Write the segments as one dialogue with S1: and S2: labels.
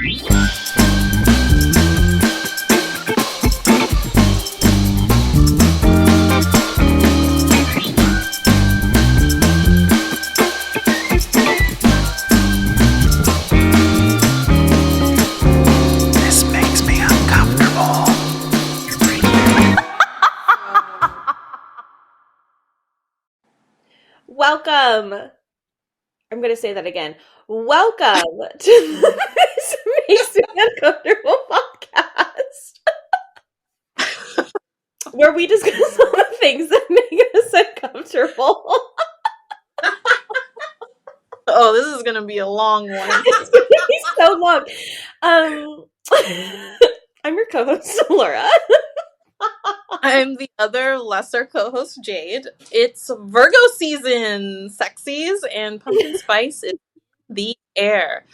S1: This makes me uncomfortable.
S2: Welcome. I'm going to say that again. Welcome to This Makes Me Uncomfortable podcast, where we discuss all the things that make us uncomfortable.
S3: Oh, this is gonna be a long one.
S2: It's going to be so long. I'm your co-host, Laura.
S3: I'm the other lesser co-host, Jade. It's Virgo season, sexies, and pumpkin spice is the air.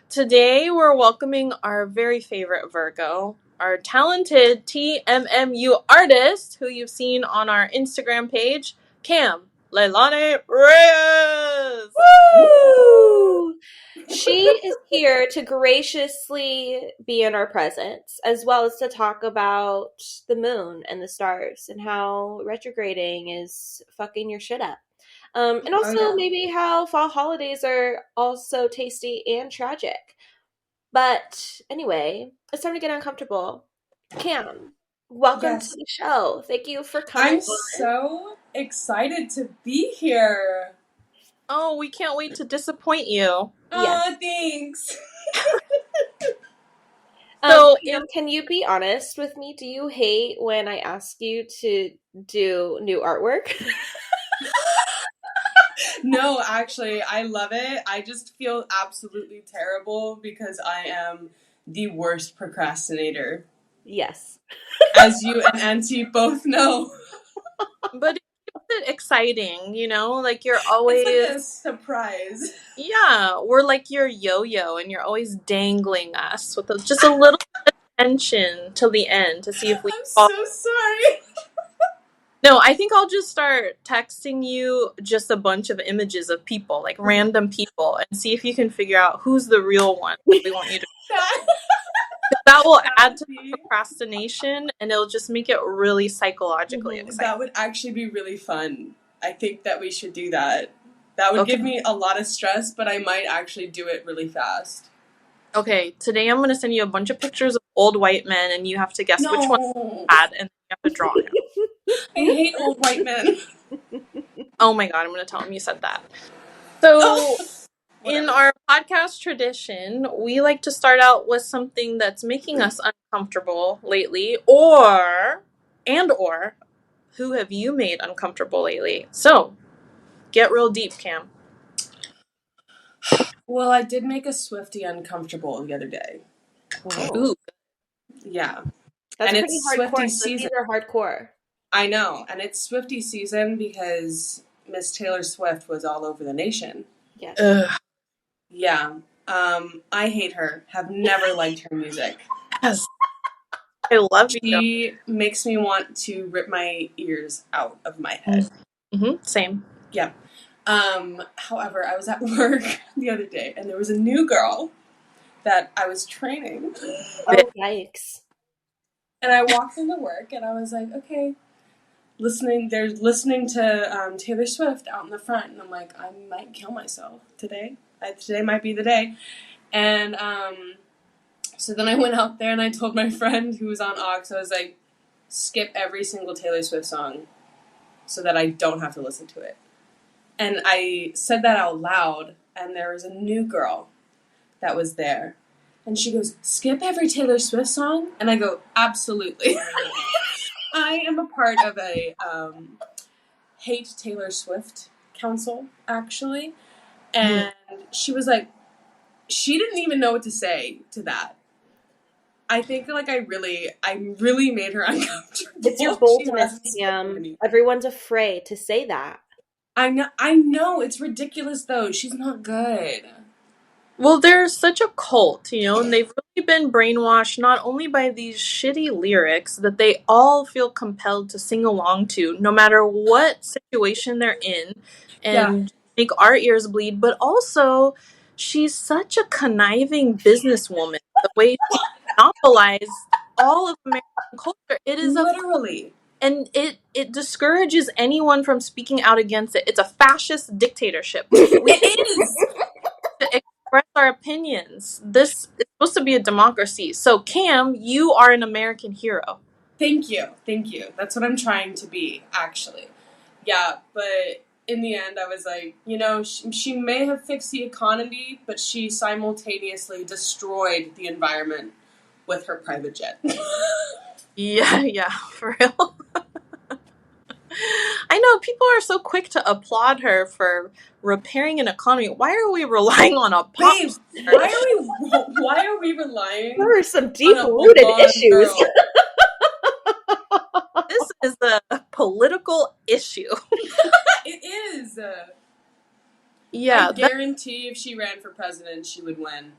S3: Today, we're welcoming our very favorite Virgo, our talented TMMU artist, who you've seen on our Instagram page, Cam Leilani Reyes.
S2: Woo! She is here to graciously be in our presence, as well as to talk about the moon and the stars and how retrograding is fucking your shit up. And also maybe how fall holidays are also tasty and tragic. But anyway, it's time to get uncomfortable. Cam, welcome to the show. Thank you for coming.
S4: I'm so excited to be here.
S3: Oh, we can't wait to disappoint you.
S4: Oh, thanks.
S3: So,
S2: can you be honest with me? Do you hate when I ask you to do new artwork?
S4: No, actually, I love it. I just feel absolutely terrible because I am the worst procrastinator.
S2: Yes.
S4: As you and Auntie both know.
S3: But it keeps it exciting, you know? Like, you're always...
S4: It's like a surprise.
S3: Yeah, we're like your yo-yo, and you're always dangling us with just a little bit of tension till the end to see if we
S4: I'm so sorry.
S3: No, I think I'll just start texting you just a bunch of images of people, like random people, and see if you can figure out who's the real one that we want you to... That will add to the procrastination, and it'll just make it really psychologically exciting.
S4: That would actually be really fun. I think that we should do that. That would give me a lot of stress, but I might actually do it really fast.
S3: Okay, today I'm going to send you a bunch of pictures of old white men, and you have to guess which one you had, and you have to draw him.
S4: I hate old white men.
S3: Oh my god, I'm going to tell him you said that. So, in our podcast tradition, we like to start out with something that's making us uncomfortable lately, or who have you made uncomfortable lately? So, get real deep, Cam.
S4: Well, I did make a Swiftie uncomfortable the other day.
S2: Oh.
S3: Ooh.
S4: Yeah.
S2: That's
S4: and
S2: pretty
S4: it's
S2: hardcore.
S4: Swiftie season.
S2: These are hardcore.
S4: I know. And it's Swiftie season because Miss Taylor Swift was all over the nation.
S2: Yes.
S3: Ugh.
S4: Yeah. I hate her. Have never liked her music.
S3: Yes. I love you.
S4: She makes me want to rip my ears out of my head.
S3: Mm-hmm. Same.
S4: Yeah. However, I was at work the other day and there was a new girl that I was training.
S2: Oh, yikes.
S4: And I walked into work and I was like, okay, they're listening to Taylor Swift out in the front. And I'm like, I might kill myself today. Today might be the day. And so then I went out there and I told my friend who was on aux, I was like, skip every single Taylor Swift song so that I don't have to listen to it. And I said that out loud, and there was a new girl that was there. And she goes, skip every Taylor Swift song? And I go, absolutely. I am a part of a hate Taylor Swift council, actually. And she was like, she didn't even know what to say to that. I think like I really made her uncomfortable.
S2: It's your boldness, Cam. Everyone's afraid to say that.
S4: I know, it's ridiculous though. She's not good.
S3: Well, they're such a cult, you know, and they've really been brainwashed not only by these shitty lyrics that they all feel compelled to sing along to, no matter what situation they're in, and make our ears bleed, but also she's such a conniving businesswoman. the way she monopolized all of American culture. It is
S4: Literally.
S3: and it discourages anyone from speaking out against it. It's a fascist dictatorship. We
S4: It is.
S3: to express our opinions. This is supposed to be a democracy. So, Cam, you are an American hero.
S4: Thank you. Thank you. That's what I'm trying to be, actually. Yeah, but in the end, I was like, she may have fixed the economy, but she simultaneously destroyed the environment with her private jet.
S3: Yeah, for real. I know people are so quick to applaud her for repairing an economy. Why are we relying on a pop
S4: Wait,
S3: star?
S4: why are we relying
S2: There are some
S4: on a
S2: deep-rooted
S4: blonde
S2: issues.
S4: girl?
S3: This is a political issue.
S4: It is.
S3: Yeah,
S4: I guarantee if she ran for president, she would win.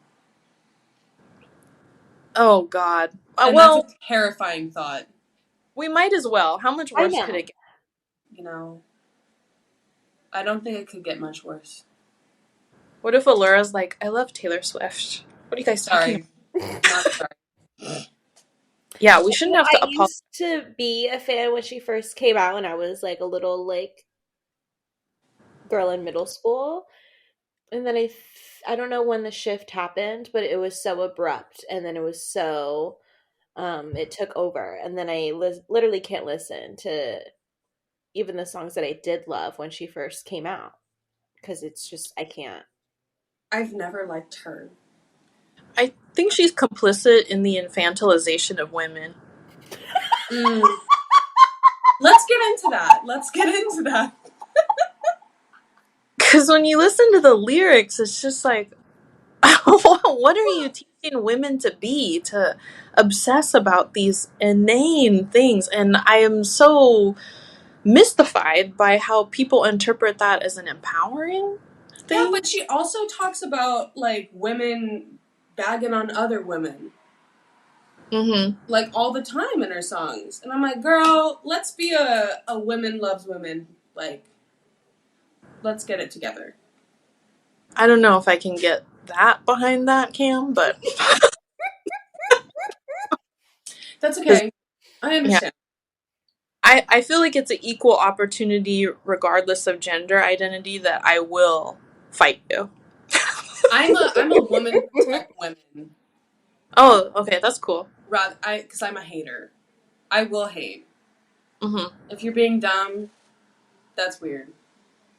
S3: oh God.
S4: And
S3: Well,
S4: that's a terrifying thought.
S3: we might as well. How much
S2: I
S3: worse
S2: know.
S3: could it get?
S4: I don't think it could get much worse.
S3: What if Allura's like, I love Taylor Swift? What are you guys talking
S4: Sorry. Not sorry.
S3: about? Yeah, we shouldn't have to
S2: I
S3: apologize.
S2: used to be a fan when she first came out, and I was like a little girl in middle school. And then I don't know when the shift happened, but it was so abrupt, and then it was so it took over, and then I literally can't listen to even the songs that I did love when she first came out because it's just I can't.
S4: I've never liked her.
S3: I think she's complicit in the infantilization of women.
S4: Let's get into that.
S3: Because when you listen to the lyrics, it's just like, what are you teaching women to be? To obsess about these inane things. And I am so mystified by how people interpret that as an empowering thing.
S4: Yeah, but she also talks about women bagging on other women.
S3: Mm-hmm.
S4: All the time in her songs. And I'm like, girl, let's be a women loves women. Let's get it together.
S3: I don't know if I can get that behind that, Cam, but
S4: That's okay. I understand.
S3: I feel like it's an equal opportunity regardless of gender identity that I will fight you.
S4: I'm a woman who protect women.
S3: Oh, okay, that's cool.
S4: Because I'm a hater. I will hate.
S3: Mm-hmm.
S4: If you're being dumb, that's weird.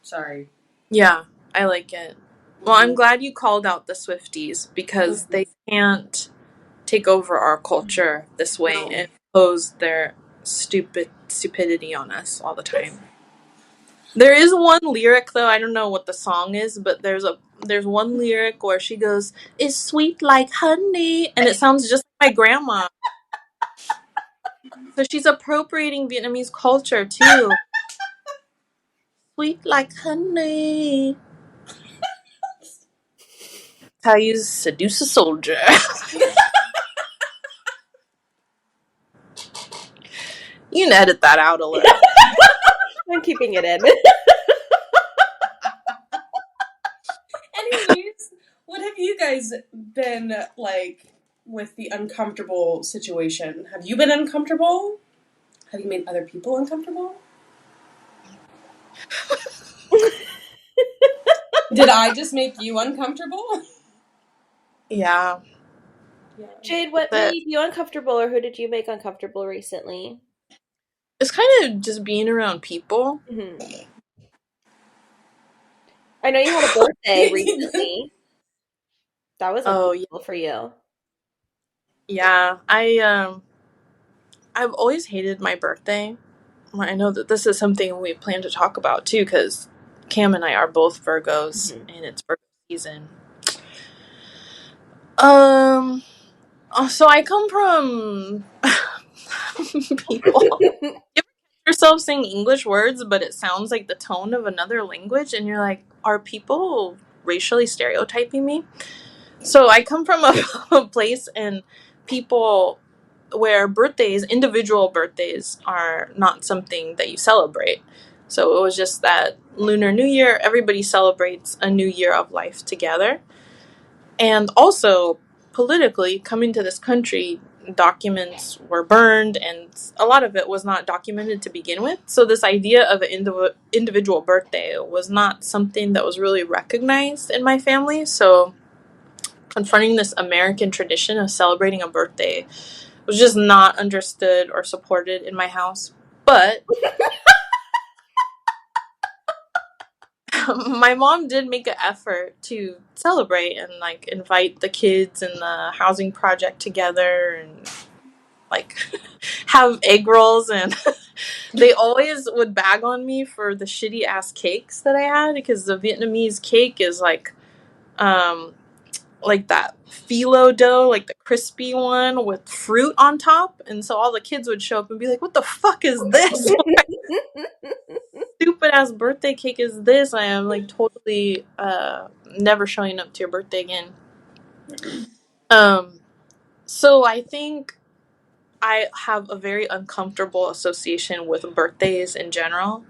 S4: Sorry.
S3: Yeah, I like it. Well, I'm glad you called out the Swifties because they can't take over our culture this way
S4: No.
S3: and impose their stupidity on us all the time. There is one lyric though, I don't know what the song is, but there's one lyric where she goes, "It's sweet like honey," and it sounds just like my grandma. So she's appropriating Vietnamese culture too. Sweet like honey. That's how you seduce a soldier. You can edit that out a little.
S2: I'm keeping it in.
S4: Anyways, what have you guys been like with the uncomfortable situation? Have you been uncomfortable? Have you made other people uncomfortable? Did I just make you uncomfortable?
S3: Yeah.
S2: Jade, what made you uncomfortable, or who did you make uncomfortable recently?
S3: It's kind of just being around people.
S2: Mm-hmm. I know you had a birthday recently. That was uncomfortable for you.
S3: Yeah, I've always hated my birthday. I know that this is something we plan to talk about too, because Cam and I are both Virgos, and it's Virgo season. So I come from people. You ever catch yourself saying English words, but it sounds like the tone of another language, and you're like, are people racially stereotyping me? So I come from a place and people where individual birthdays, are not something that you celebrate. So it was just that Lunar New Year, everybody celebrates a new year of life together. And also, politically, coming to this country, documents were burned, and a lot of it was not documented to begin with. So this idea of an individual birthday was not something that was really recognized in my family. So confronting this American tradition of celebrating a birthday was just not understood or supported in my house. But my mom did make an effort to celebrate and like invite the kids and the housing project together and like have egg rolls, and they always would bag on me for the shitty ass cakes that I had, because the Vietnamese cake is um like that phyllo dough, like the crispy one with fruit on top, and so all the kids would show up and be like, "What the fuck is this? Stupid ass birthday cake is this?" I am like totally never showing up to your birthday again. Um so I think I have a very uncomfortable association with birthdays in general.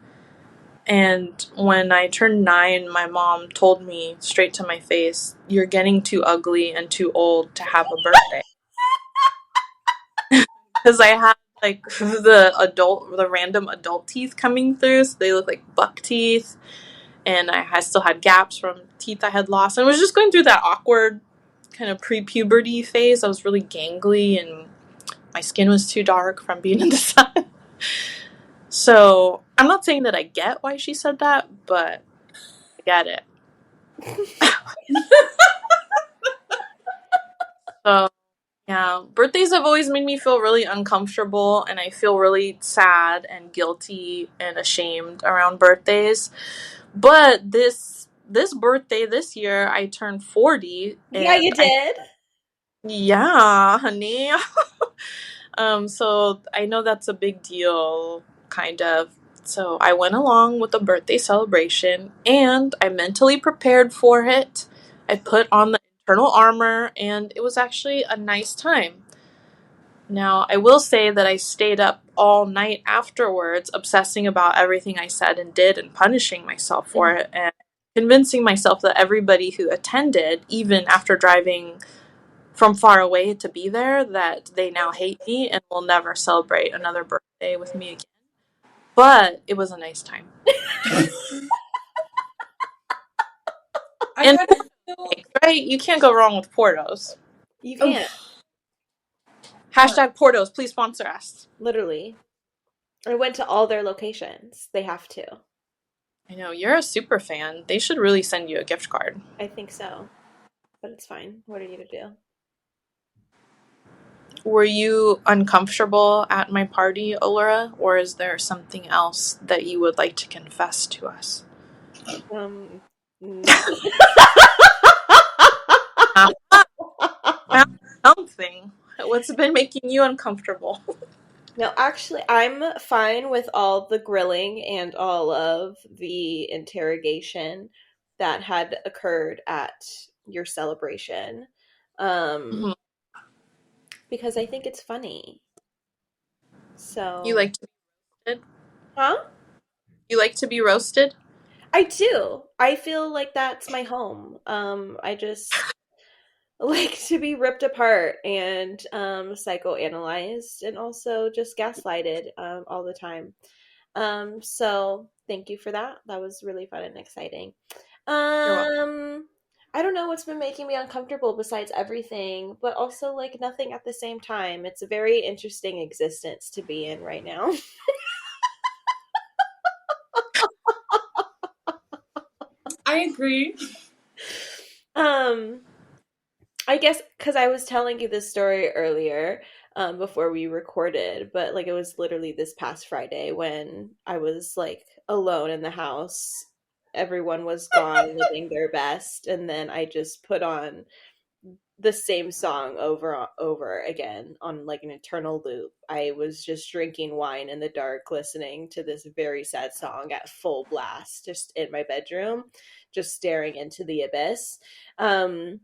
S3: And when I turned 9, my mom told me straight to my face, "You're getting too ugly and too old to have a birthday." Because I had like the random adult teeth coming through, so they look like buck teeth, and I still had gaps from teeth I had lost. And I was just going through that awkward kind of pre-puberty phase. I was really gangly, and my skin was too dark from being in the sun. So I'm not saying that I get why she said that, but I get it. So yeah, birthdays have always made me feel really uncomfortable, and I feel really sad and guilty and ashamed around birthdays. But this birthday this year, I turned 40,
S2: Yeah, you
S3: and
S2: did.
S3: yeah, honey. So I know that's a big deal, kind of. So I went along with the birthday celebration, and I mentally prepared for it. I put on the internal armor, and it was actually a nice time. Now, I will say that I stayed up all night afterwards, obsessing about everything I said and did and punishing myself for it, and convincing myself that everybody who attended, even after driving from far away to be there, that they now hate me and will never celebrate another birthday with me again. But it was a nice time.
S4: I
S3: And
S4: kind of feel.
S3: right? You can't go wrong with Portos.
S2: You
S4: Oh,
S2: can't,
S3: Hashtag Portos, please sponsor us.
S2: literally. I went to all their locations. They have to.
S3: I know, you're a super fan. They should really send you a gift card.
S2: I think so. But it's fine. What are you to do?
S3: Were you uncomfortable at my party, Allura, or is there something else that you would like to confess to us?
S2: Um,
S3: Uh, Something. What's been making you uncomfortable?
S2: no, actually, I'm fine with all the grilling and all of the interrogation that had occurred at your celebration. Um,
S3: Mhm.
S2: because I think it's funny.
S3: You
S2: So,
S3: like to be roasted?
S2: huh?
S3: You like to be roasted?
S2: I do. I feel like that's my home. I just like to be ripped apart and psychoanalyzed and also just gaslighted all the time. So thank you for that. That was really fun and exciting.
S3: You're welcome.
S2: I don't know what's been making me uncomfortable besides everything, but also like nothing at the same time. It's a very interesting existence to be in right now.
S4: I agree.
S2: um I guess because I was telling you this story earlier, before we recorded, but like it was literally this past Friday when I was like alone in the house. Everyone was gone living their best, and then I just put on the same song over again on like an eternal loop. I was just drinking wine in the dark, listening to this very sad song at full blast, just in my bedroom, just staring into the abyss. Um,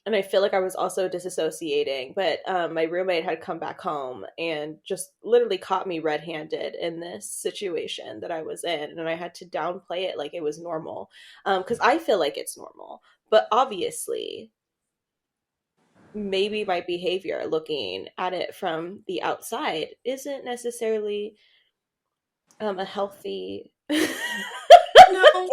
S2: and I feel like I was also disassociating, but my roommate had come back home and just literally caught me red-handed in this situation that I was in, and I had to downplay it like it was normal, because I feel like it's normal, but obviously maybe my behavior looking at it from the outside isn't necessarily a healthy
S4: No.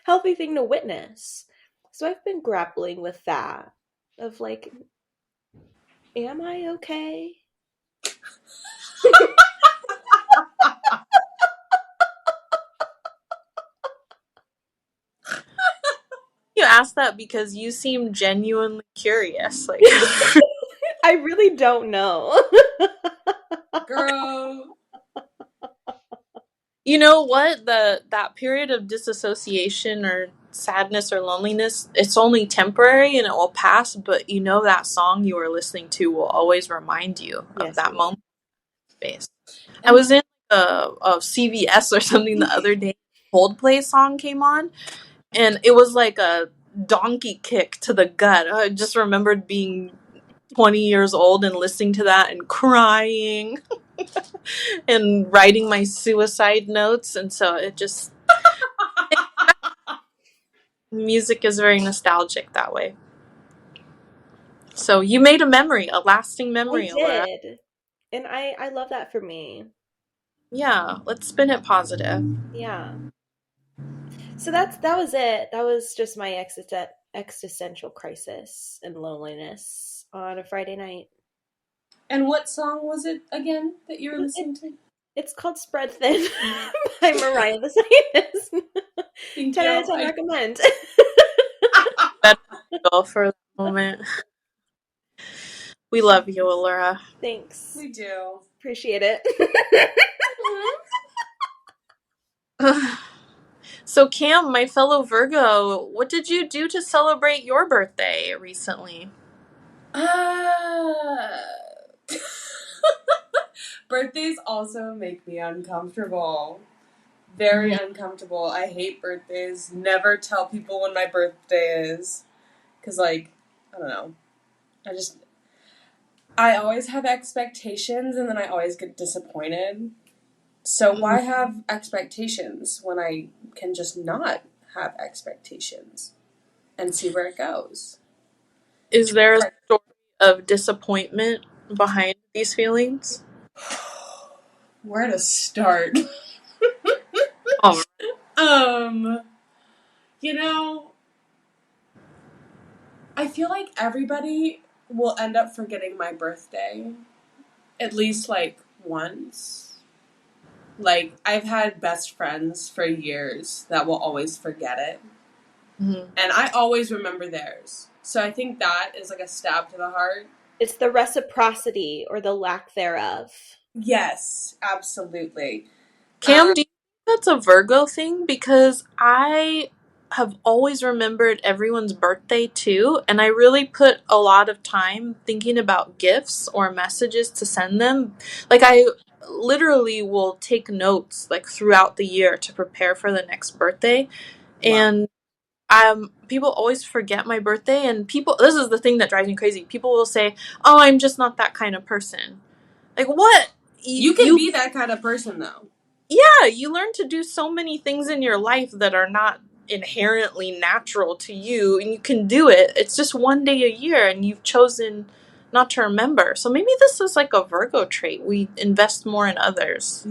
S2: healthy thing to witness. So I've been grappling with that of like, am I okay?
S3: You asked that because you seem genuinely curious. Like,
S2: I really don't know.
S4: Girl.
S3: you know what? That period of disassociation or sadness or loneliness, it's only temporary and it will pass, but you know that song you were listening to will always remind you of
S2: Yes, it
S3: that
S2: will.
S3: moment space. I
S4: And
S3: was in a CVS or something the other day. Coldplay song came on, and it was like a donkey kick to the gut. I just remembered being 20 years old and listening to that and crying and writing my suicide notes. And so it just, music is very nostalgic that way. So you made a memory, a lasting
S2: I
S3: memory, Alora.
S2: did. And I love that for me.
S3: Yeah, let's spin it positive.
S2: Yeah. So that was it. That was just my existential crisis and loneliness on a Friday night.
S4: and what song was it again that you were
S2: It,
S4: listening to?
S2: it's called Spread Thin by Mariah the Scientist.
S4: Thank
S2: 10 out of
S4: you.
S2: 10 recommend.
S3: Better go for the moment. We love you, Alora.
S2: Thanks.
S4: We do.
S2: Appreciate it.
S3: So, Cam, my fellow Virgo, what did you do to celebrate your birthday recently?
S4: Ah. Birthdays also make me uncomfortable. Very uncomfortable. I hate birthdays. Never tell people when my birthday is. Because, like, I don't know. I always have expectations and then I always get disappointed. So, why have expectations when I can just not have expectations and see where it goes?
S3: Is there a story of disappointment behind these feelings?
S4: Where to start?
S3: Oh,
S4: Um, you know, I feel like everybody will end up forgetting my birthday at least like once. Like, I've had best friends for years that will always forget it,
S3: mhm.
S4: and I always remember theirs. So I think that is like a stab to the heart.
S2: It's the reciprocity or the lack thereof.
S4: Yes, absolutely.
S3: Cam, do you think that's a Virgo thing? Because I have always remembered everyone's birthday too, and I really put a lot of time thinking about gifts or messages to send them. Like, I literally will take notes like throughout the year to prepare for the next birthday.
S4: Wow.
S3: And people always forget my birthday, and people, this is the thing that drives me crazy. People will say, "Oh, I'm just not that kind of person." Like, what?
S4: You can be that kind of person, though.
S3: Yeah, you learn to do so many things in your life that are not inherently natural to you, and you can do it. It's just one day a year, and you've chosen not to remember. So maybe this is like a Virgo trait. We invest more in others.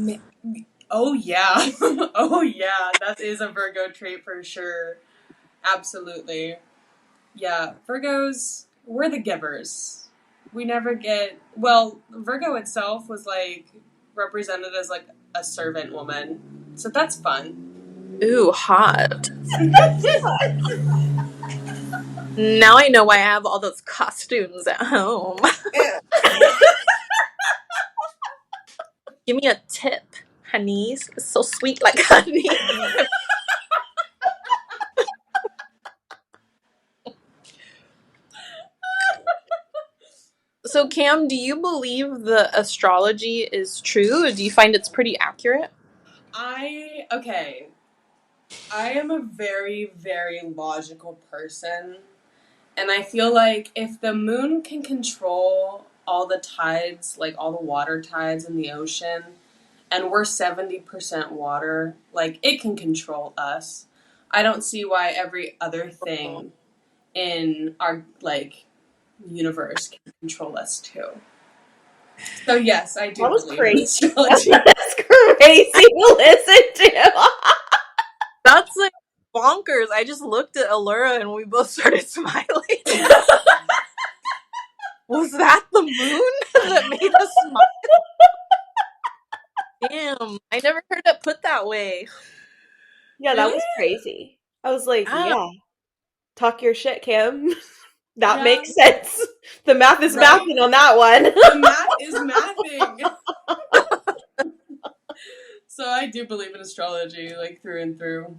S4: Oh, yeah. Oh, yeah. That is a Virgo trait for sure. Absolutely. Yeah. Virgos, we're the givers. We never get. Well, Virgo itself was like represented as like a servant woman. So that's fun.
S3: Ooh, hot. Now I know why I have all those costumes at home. Give me a tip, honeys. It's so sweet like honey. So, Cam, do you believe the astrology is true? Do you find it's pretty accurate?
S4: Okay. I am a very, very logical person. And I feel like if the moon can control all the tides, like all the water tides in the ocean, and we're 70% water, like it can control us. I don't see why every other thing in our, like, universe can control us too. So yes, I do
S2: That was
S4: believe in
S2: crazy.
S4: astrology.
S2: That's crazy to listen to.
S3: That's like bonkers. I just looked at Allura and we both started smiling. Was that the moon that made us smile? Damn, I never heard it put that way.
S2: Yeah, that
S4: Really?
S2: was crazy. I was like,
S3: Ah,
S2: yeah, talk your shit, Kim. That
S4: Yeah.
S2: makes sense. The math is
S4: Right?
S2: mathing on that one.
S4: The math is mathing. So I do believe in astrology, like through and through.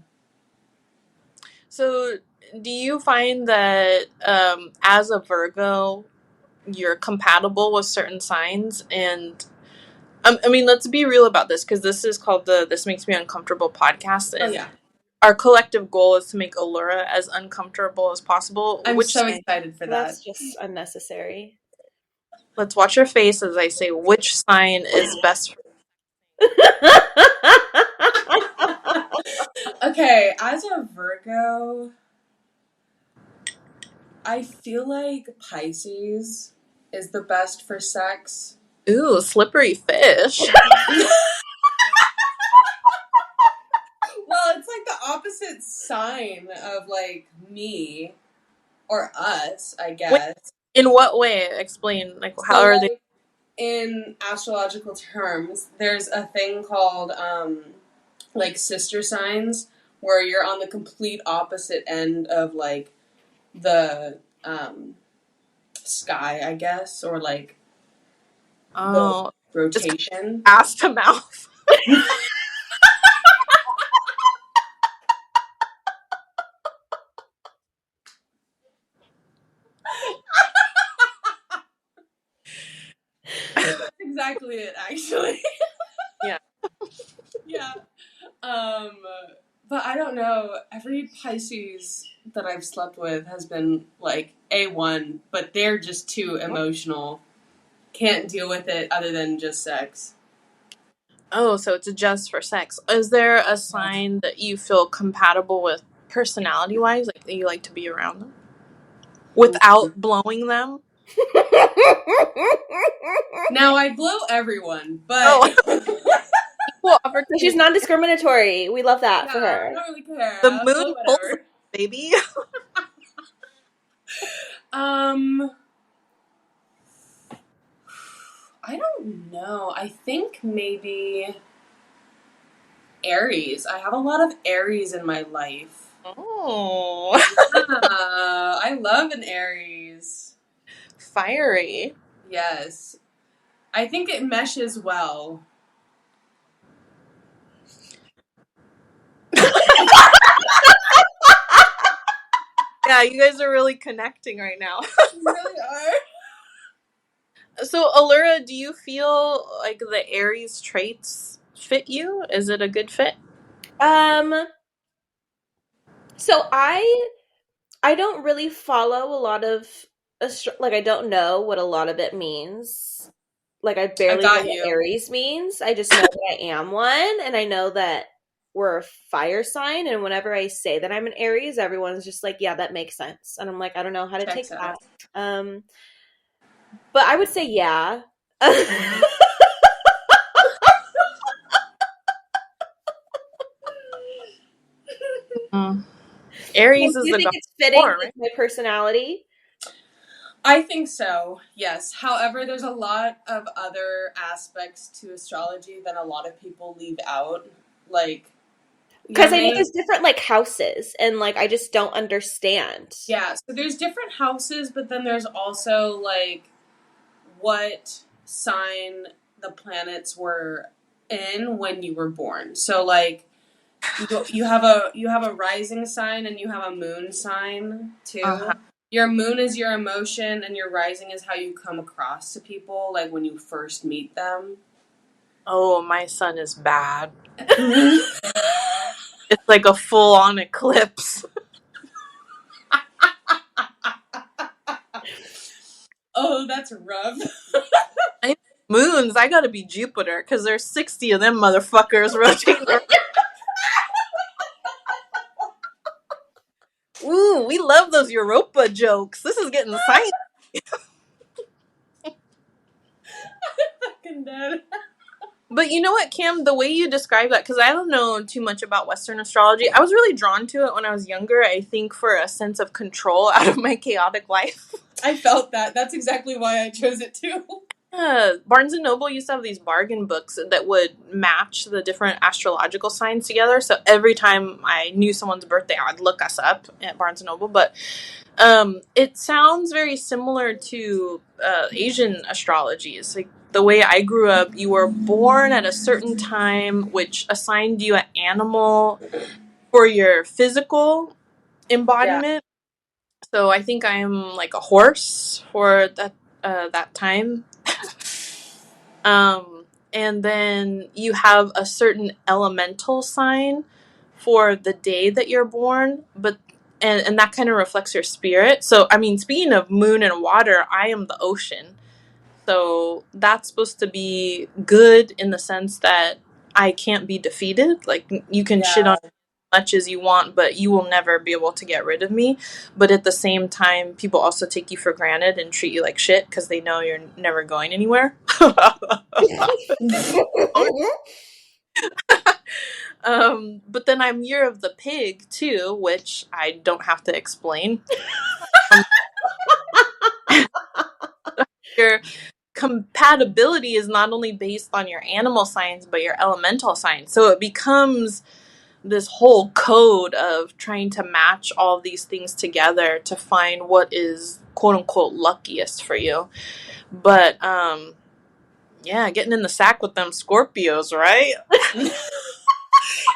S3: so do you find that as a Virgo, you're compatible with certain signs? And I mean, let's be real about this because this is called the This Makes Me Uncomfortable podcast.
S4: Oh
S3: And
S4: yeah.
S3: our collective goal is to make Allura as uncomfortable as possible.
S4: I'm
S3: Which
S4: so excited for that.
S2: That's just unnecessary.
S3: Let's watch your face as I say which sign is best for
S4: Okay, as a Virgo, I feel like Pisces is the best for sex.
S3: ooh, slippery fish.
S4: Well, it's like the opposite sign of like me or us, I guess.
S3: In what way? Explain. Like how
S4: So
S3: are they?
S4: like in astrological terms, there's a thing called like sister signs where you're on the complete opposite end of like the sky, I guess, or like the
S3: Oh,
S4: rotation.
S3: ass to mouth.
S4: That's exactly it, actually.
S3: Yeah.
S4: Yeah. Um, but I don't know. Every Pisces that I've slept with has been like A1, but they're just too emotional. Can't deal with it other than just sex.
S3: Oh, so it's just for sex. Is there a sign that you feel compatible with personality wise, like that you like to be around them without blowing them?
S4: Now I blow everyone, but
S3: Oh, equal
S2: She's
S3: opportunity.
S2: non-discriminatory. We love that for
S4: yeah, I
S2: her.
S4: don't really care.
S3: The
S4: I'll blow
S3: moon pulls them,
S4: whatever.
S3: baby.
S4: Um, I don't know. I think maybe Aries. I have a lot of Aries in my life.
S3: Oh,
S4: I love an Aries.
S3: fiery.
S4: Yes. I think it meshes well.
S3: Yeah, you guys are really connecting right now.
S4: You really are.
S3: So, Allura, do you feel like the Aries traits fit you? Is it a good fit?
S2: So I don't really follow a lot of like I don't know what a lot of it means. Like I
S4: I
S2: barely know
S4: got
S2: what
S4: you.
S2: Aries means. I just know that I am one, and I know that we're a fire sign. And whenever I say that I'm an Aries, everyone's just like, "Yeah, that makes sense." And I'm like, I don't know how to take
S4: Checks
S2: that.
S4: out.
S2: But I would say yeah.
S3: Aries
S2: Do
S3: is
S2: you
S3: the
S2: think
S3: god
S2: it's
S3: of
S2: fitting
S3: war,
S2: with
S3: right?
S2: my personality?
S4: I think so, yes. However, there's a lot of other aspects to astrology that a lot of people leave out. Like,
S2: Because
S4: your
S2: I know
S4: main.
S2: there's different like houses, and like I just don't understand.
S4: Yeah, so there's different houses, but then there's also like what sign the planets were in when you were born. So like you have a rising sign and you have a moon sign too.
S3: Uh-huh.
S4: Your moon is your emotion and your rising is how you come across to people like when you first meet them.
S3: Oh, my sun is bad. It's like a full-on eclipse.
S4: Oh, that's rough.
S3: Moons, I gotta be Jupiter, because there's 60 of them motherfuckers rotating around. Ooh, we love those Europa jokes. This is getting science.
S4: Fucking dead.
S3: But you know what, Cam? The way you describe that, because I don't know too much about Western astrology, I was really drawn to it when I was younger. I think for a sense of control out of my chaotic life.
S4: I felt that. That's exactly why I chose it too.
S3: Barnes and Noble used to have these bargain books that would match the different astrological signs together. So every time I knew someone's birthday, I would look us up at Barnes and Noble. But it sounds very similar to Asian astrologies. Like the way I grew up, you were born at a certain time, which assigned you an animal for your physical embodiment. So I think I'm like a horse for that time. And then you have a certain elemental sign for the day that you're born, but and that kind of reflects your spirit. So I mean, speaking of moon and water, I am the ocean. So that's supposed to be good in the sense that I can't be defeated. Like you can shit
S4: Yeah.
S3: on much as you want, but you will never be able to get rid of me. But at the same time, people also take you for granted and treat you like shit because they know you're never going anywhere. But then I'm Year of the Pig too, which I don't have to explain. Um, your compatibility is not only based on your animal signs, but your elemental signs. So it becomes this whole code of trying to match all of these things together to find what is quote unquote luckiest for you. But yeah, getting in the sack with them Scorpios, right?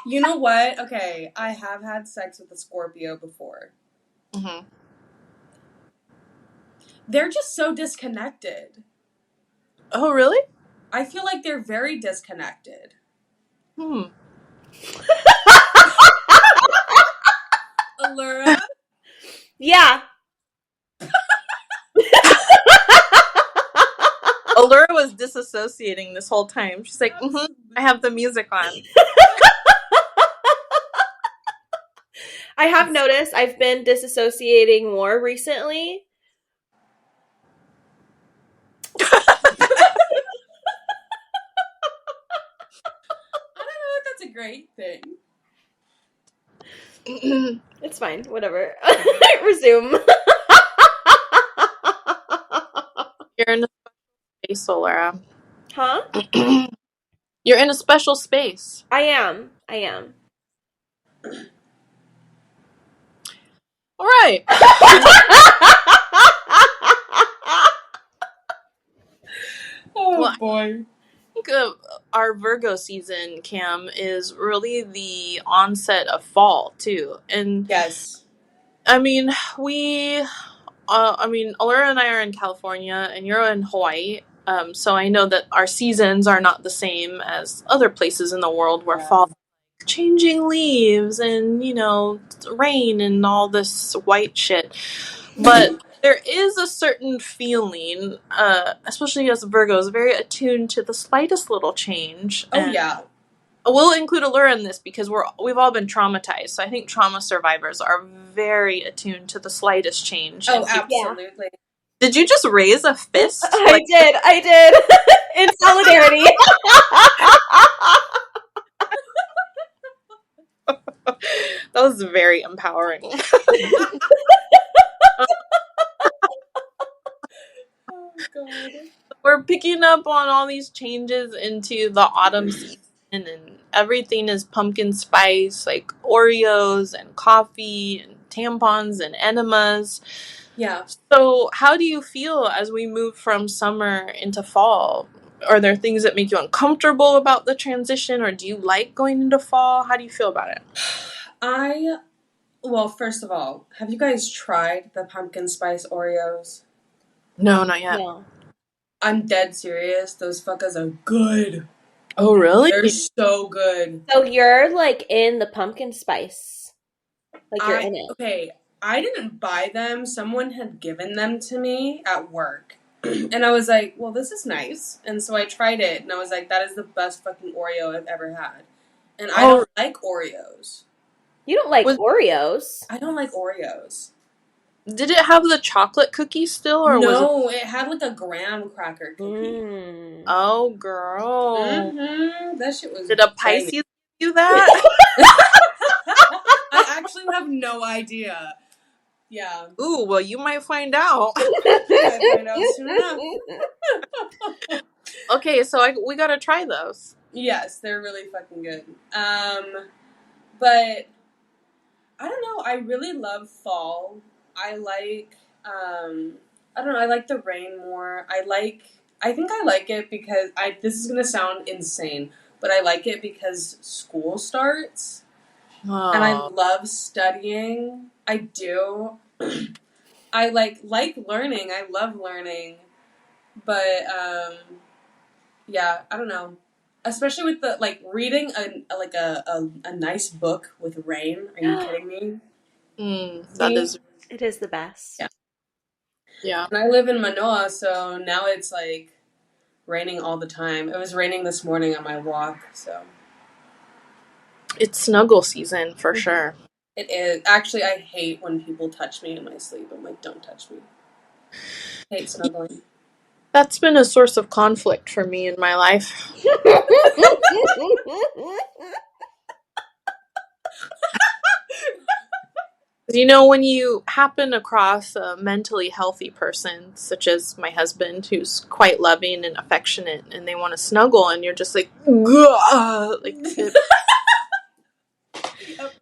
S4: You know what? Okay, I have had sex with a Scorpio before.
S3: Mm-hmm.
S4: They're just so disconnected.
S3: Oh, really?
S4: I feel like they're very disconnected.
S3: Hmm.
S4: Allura?
S2: Yeah.
S3: Allura was disassociating this whole time. She's like, I have the music on.
S2: I have noticed I've been disassociating more recently.
S4: I don't know if that's a great thing.
S2: It's fine. Whatever. Resume.
S3: You're in a space, Allura.
S2: Huh?
S3: You're in a special space.
S2: I am. I am.
S3: All right.
S4: Oh
S3: Well,
S4: boy.
S3: I think our Virgo season, Cam, is really the onset of fall too. And
S4: Yes.
S3: I mean, Allura and I are in California, and you're in Hawaii. So I know that our seasons are not the same as other places in the world where
S4: Yeah.
S3: fall, changing leaves, and rain and all this white shit. But there is a certain feeling, especially as Virgos, very attuned to the slightest little change.
S4: Oh
S3: And
S4: yeah.
S3: we'll include Allura in this because we've all been traumatized. So I think trauma survivors are very attuned to the slightest change.
S4: Oh,
S3: And
S4: absolutely.
S3: did you just raise a fist?
S2: I did. In solidarity.
S3: That was very empowering.
S4: Oh god.
S3: We're picking up on all these changes into the autumn season, and everything is pumpkin spice, like Oreos and coffee and tampons and enemas.
S4: Yeah.
S3: So, how do you feel as we move from summer into fall? Are there things that make you uncomfortable about the transition, or do you like going into fall? How do you feel about it?
S4: Well, first of all, have you guys tried the pumpkin spice Oreos?
S3: No, not yet.
S2: No.
S4: I'm dead serious. Those fuckers are good.
S3: Oh, really?
S4: They're so good.
S2: So you're like in the pumpkin spice. Like you're in it.
S4: Okay, I didn't buy them. Someone had given them to me at work. And I was like, well, this is nice. And so I tried it, and I was like, that is the best fucking Oreo I've ever had. And I don't like Oreos.
S2: You don't like Oreos.
S4: I don't like Oreos.
S3: Did it have the chocolate cookie still, or was it?
S4: No, it had like a graham cracker cookie.
S2: Mm.
S3: Oh, girl.
S4: That shit was
S3: Did a
S4: banging.
S3: Pisces give you that?
S4: I actually have no idea. Yeah.
S3: Ooh, well, you might find out.
S4: You might find out soon enough.
S3: Okay, so we gotta try those.
S4: Yes, they're really fucking good. But I don't know. I really love fall. I like. I don't know. I like the rain more. I think I like it because I. This is gonna sound insane, but I like it because school starts, and I
S3: Oh,
S4: love studying. I do. I like learning. I love learning, but yeah, I don't know. Especially with the like reading a nice book with rain. Are you kidding me?
S3: that
S4: See?
S3: is,
S2: It is the best.
S4: Yeah.
S3: yeah.
S4: And I live in Manoa, so now it's like raining all the time. It was raining this morning on my walk, so
S3: It's snuggle season for sure.
S4: it is. Actually, I hate when people touch me in my sleep. I'm like, don't touch me. I hate snuggling.
S3: That's been a source of conflict for me in my life. You know, when you happen across a mentally healthy person, such as my husband, who's quite loving and affectionate, and they want to snuggle, and you're just like, "Gah!" Like
S4: Yep.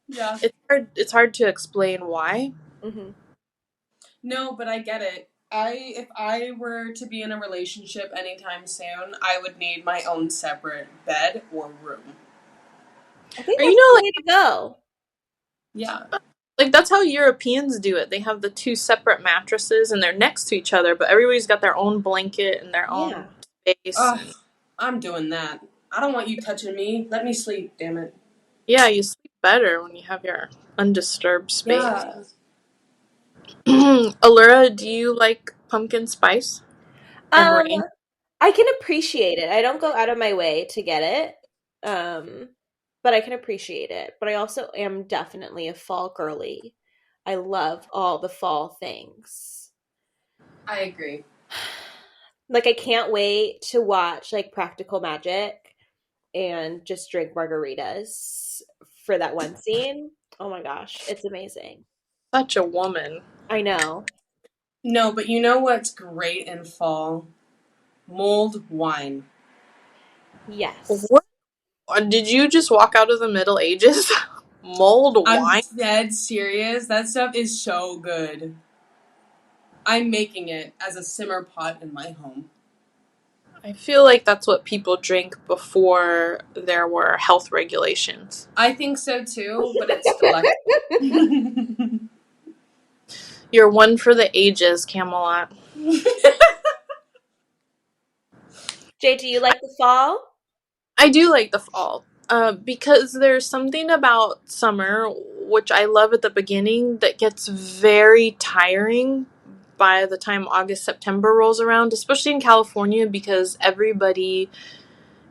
S4: Yeah.
S3: it's hard. It's hard to explain why.
S2: Mhm.
S4: No, but I get it. If I were to be in a relationship anytime soon, I would need my own separate bed or room.
S2: I think
S3: Or
S2: that's
S3: you know,
S2: the
S3: like
S2: way to go.
S4: Yeah.
S3: that's how Europeans do it. They have the two separate mattresses, and they're next to each other, but everybody's got their own blanket and their
S2: Yeah.
S3: own space.
S4: Ugh,
S3: And
S4: I'm doing that. I don't want you touching me. Let me sleep, damn it.
S3: yeah, you sleep better when you have your undisturbed space.
S4: Yeah.
S3: Allura, do you like pumpkin spice and
S2: Um,
S3: rain?
S2: I can appreciate it. I don't go out of my way to get it. But I can appreciate it. But I also am definitely a fall girly. I love all the fall things.
S4: I agree.
S2: Like I can't wait to watch like Practical Magic and just drink margaritas for that one scene. Oh my gosh, it's amazing.
S3: Such a woman.
S2: I know.
S4: No, but you know what's great in fall? Mulled wine.
S2: Yes.
S3: What? Did you just walk out of the Middle Ages? Mulled
S4: I'm
S3: wine?
S4: dead serious. That stuff is so good. I'm making it as a simmer pot in my home.
S3: I feel like that's what people drink before there were health regulations.
S4: I think so too, but it's delectable.
S3: You're one for the ages, Camelot.
S2: Jay, do you like the fall?
S3: I do like the fall because there's something about summer, which I love at the beginning, that gets very tiring by the time August, September rolls around, especially in California because everybody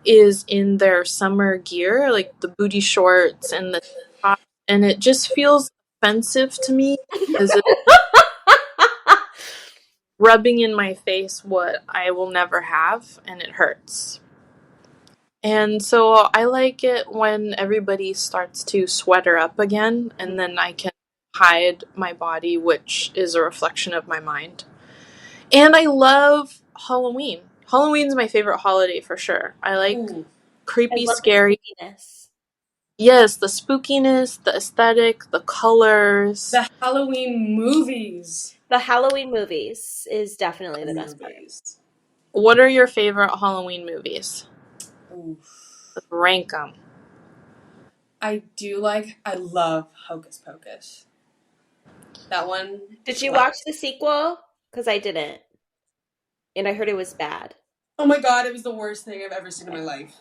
S3: is in their summer gear, like the booty shorts and the top, and it just feels offensive to me because it's rubbing in my face what I will never have, and it hurts. And so I like it when everybody starts to sweater up again, and then I can hide my body, which is a reflection of my mind. And I love Halloween. Halloween's my favorite holiday for sure. I like
S4: Ooh,
S2: I
S3: creepy,
S2: love the
S3: scary.
S2: spookiness.
S3: Yes, the spookiness, the aesthetic, the colors.
S4: the Halloween movies.
S2: The Halloween movies is definitely the best part.
S4: Movies.
S3: What are your favorite Halloween movies?
S4: Oof.
S3: Rank them.
S4: I love Hocus Pocus. That one
S2: Did you watch
S4: slaps.
S2: the sequel? Because I didn't. And I heard it was bad.
S4: Oh my god, it was the worst thing I've ever seen in my
S2: Okay,
S4: life.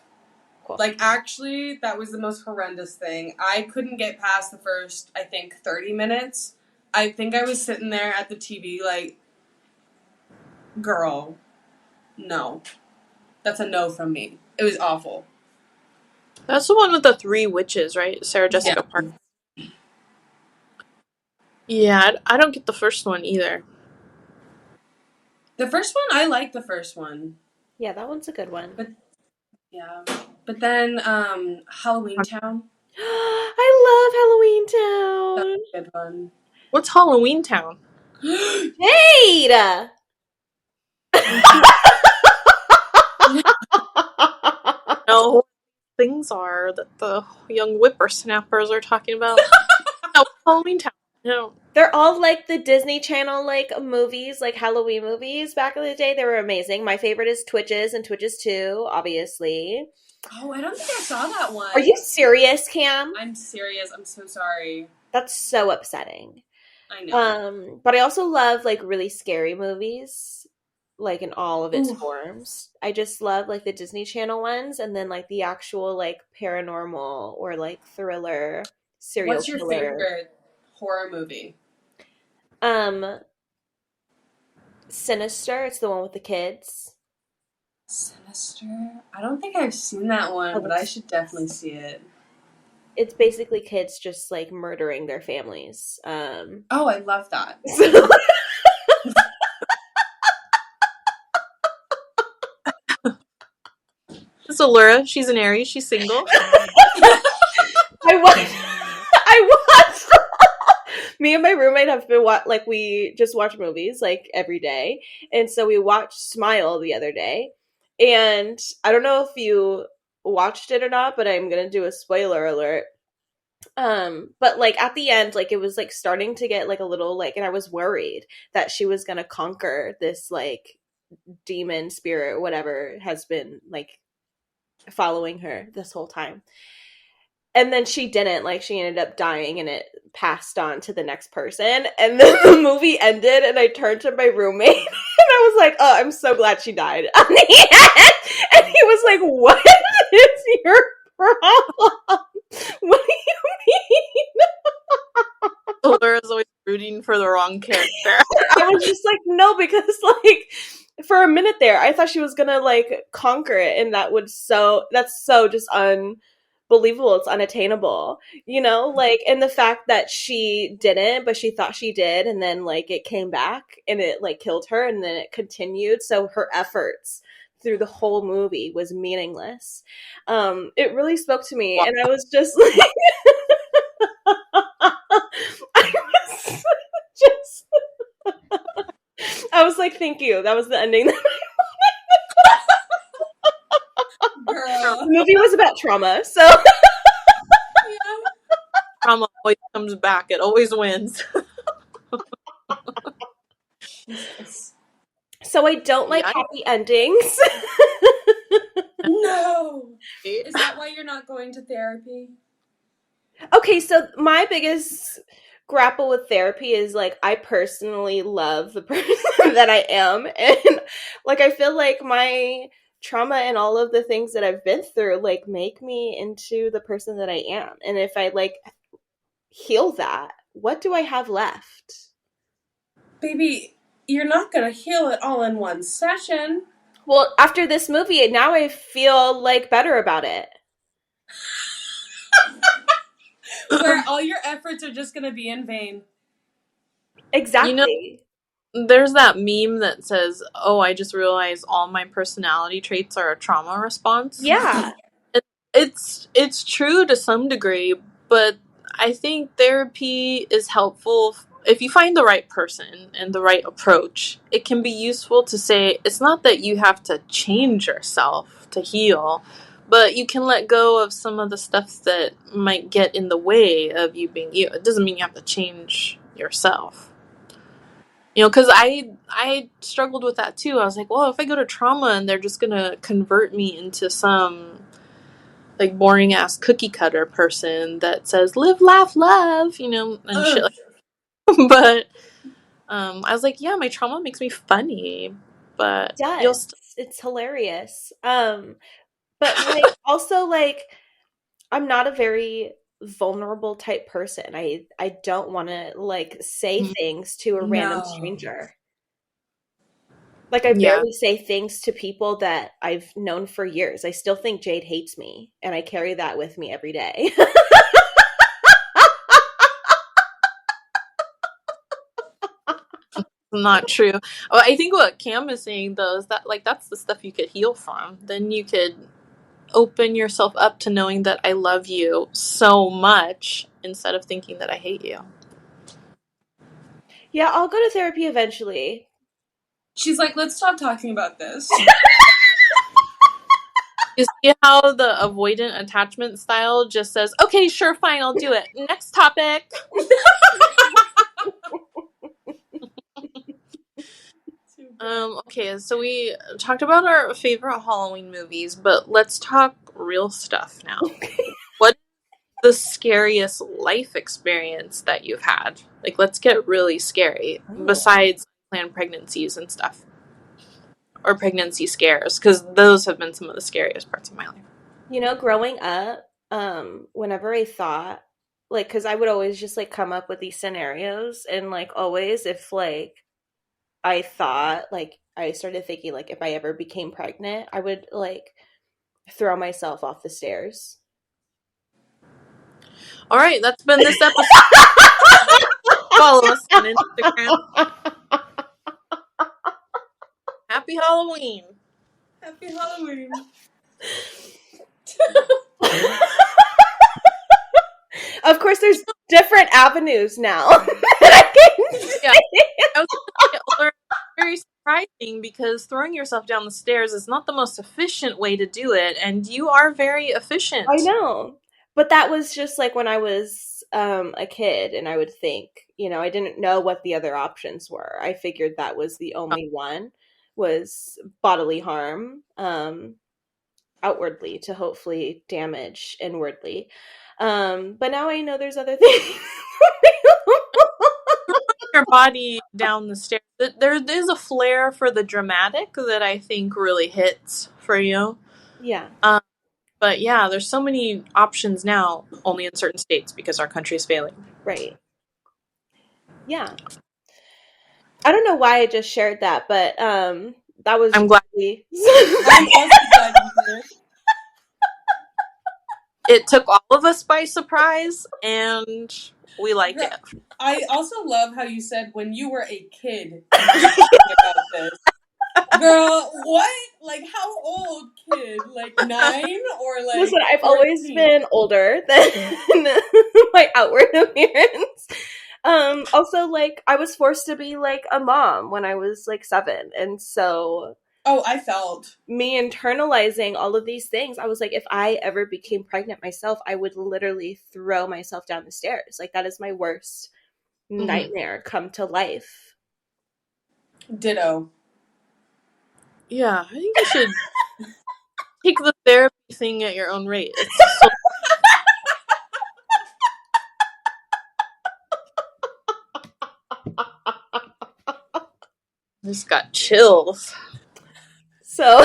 S2: cool.
S4: Like, actually, that was the most horrendous thing. I couldn't get past the first, I think, 30 minutes. I think I was sitting there at the TV like, girl, no. That's a no from me. It was awful.
S3: That's the one with the three witches, right? Sarah
S4: Yeah.
S3: Jessica Parker. Yeah, I don't get the first one either.
S4: The first one, I like the first one.
S2: Yeah, that one's a good one.
S4: But yeah. But then Halloween Town,
S2: I love
S4: that's
S2: Halloween
S4: a good one.
S3: What's Halloween Town?
S2: Town. Jade!
S3: No, things are that the young whippersnappers are talking about. No, Halloween Town. No.
S2: They're all like the Disney Channel like movies, like Halloween movies back in the day. They were amazing. My favorite is Twitches and Twitches 2, obviously.
S4: Oh, I don't think I saw that one.
S2: Are you serious, Cam?
S4: I'm serious. I'm so sorry.
S2: That's so upsetting.
S4: I know.
S2: But I also love like really scary movies, like in all of its
S4: Ooh.
S2: forms. I just love like the Disney Channel ones and then like the actual like paranormal or like thriller serial
S4: What's your
S2: killer.
S4: favorite horror movie?
S2: Sinister, it's the one with the kids.
S4: Sinister? I don't think I've seen that one, but I should definitely see it.
S2: It's basically kids just like murdering their families.
S4: Oh, I love that.
S2: So
S3: This is Allura. She's an Aries. She's single.
S2: I watched. Me and my roommate have been we just watch movies like every day, and so we watched Smile the other day, and I don't know if you watched it or not, but I'm gonna do a spoiler alert. But like at the end, like it was like starting to get like a little like, and I was worried that she was gonna conquer this like demon spirit, whatever has been like following her this whole time. And then she didn't, like she ended up dying and it passed on to the next person. And then the movie ended and I turned to my roommate and I was like, oh, I'm so glad she died on the end. And he was like, what is your problem? What do you mean?
S3: Allura's always rooting for the wrong character.
S2: I was just like, no, because like for a minute there, I thought she was gonna like conquer it, and that's so just unbelievable. It's unattainable, you know, like, and the fact that she didn't, but she thought she did, and then like it came back and it like killed her, and then it continued. So her efforts through the whole movie was meaningless. It really spoke to me, and I was just like, I was just. I was like, thank you. That was the ending.
S4: Girl.
S2: The movie was about trauma, so
S4: Yeah.
S3: Trauma always comes back. It always wins.
S4: Jesus.
S2: so I don't like
S3: Yeah.
S2: happy endings.
S4: No. Is that why you're not going to therapy?
S2: Okay, so my biggest grapple with therapy is like I personally love the person that I am, and like I feel like my trauma and all of the things that I've been through like make me into the person that I am. And if I like heal that, what do I have left?
S4: Baby, you're not going to heal it all in one session.
S2: Well, after this movie, now I feel like better about it.
S4: Where all your efforts are just going to be in vain.
S2: Exactly.
S3: You know, there's that meme that says, "Oh, I just realized all my personality traits are a trauma response."
S2: Yeah.
S3: It's true to some degree, but I think therapy is helpful if you find the right person and the right approach. It can be useful to say it's not that you have to change yourself to heal, but you can let go of some of the stuff that might get in the way of you being you. It doesn't mean you have to change yourself. You know, because I struggled with that too. I was like, well, if I go to trauma and they're just gonna convert me into some like boring ass cookie cutter person that says live, laugh, love, you know, and shit like that. But I was like, yeah, my trauma makes me funny, but
S2: It
S3: you'll
S2: does. It's hilarious. But like also like I'm not a very vulnerable type person. I don't want to like say things to a random stranger. Like I
S3: Yeah.
S2: barely say things to people that I've known for years. I still think Jade hates me, and I carry that with me every day.
S3: Not true. Oh, I think what Cam is saying though is that like that's the stuff you could heal from. Then you could open yourself up to knowing that I love you so much instead of thinking that I hate you.
S2: Yeah, I'll go to therapy eventually.
S4: She's like, let's stop talking about this.
S3: You see how the avoidant attachment style just says, okay, sure, fine, I'll do it. Next topic. Okay, so we talked about our favorite Halloween movies, but let's talk real stuff now. What's the scariest life experience that you've had? Like, let's get really scary, besides planned pregnancies and stuff. Or pregnancy scares, because those have been some of the scariest parts of my life.
S2: You know, growing up, whenever I thought, like, because I would always just like come up with these scenarios, and like always, if like I thought, like, I started thinking, like, if I ever became pregnant, I would like throw myself off the stairs.
S3: All right, that's been this episode. Follow us on Instagram. Happy Halloween.
S4: Happy Halloween.
S2: Of course, there's different avenues now that I can
S3: Yeah, I was gonna say, very surprising because throwing yourself down the stairs is not the most efficient way to do it, and you are very efficient.
S2: I know. But that was just like when I was a kid, and I would think, you know, I didn't know what the other options were. I figured that was the only one, was bodily harm outwardly to hopefully damage inwardly. But now I know there's other things.
S3: Your body down the stairs. There is a flair for the dramatic that I think really hits for you.
S2: Yeah.
S3: But yeah, there's so many options now, only in certain states because our country is failing.
S2: Right. Yeah. I don't know why I just shared that, but that was
S3: I'm glad.
S2: really...
S4: I'm also glad you did.
S3: It took all of us by surprise, and we like it.
S4: I also love how you said when you were a kid you were thinking about this. Girl, what? Like, how old kid? Like 9 or like
S2: Listen, I've
S4: 14?
S2: always been older than my outward appearance. Also, like, I was forced to be like a mom when I was like 7, and so
S4: Oh, I felt.
S2: me internalizing all of these things, I was like, if I ever became pregnant myself, I would literally throw myself down the stairs. Like, that is my worst nightmare come to life.
S4: Ditto.
S3: Yeah, I think you should take the therapy thing at your own rate. It's so I just got chills.
S2: So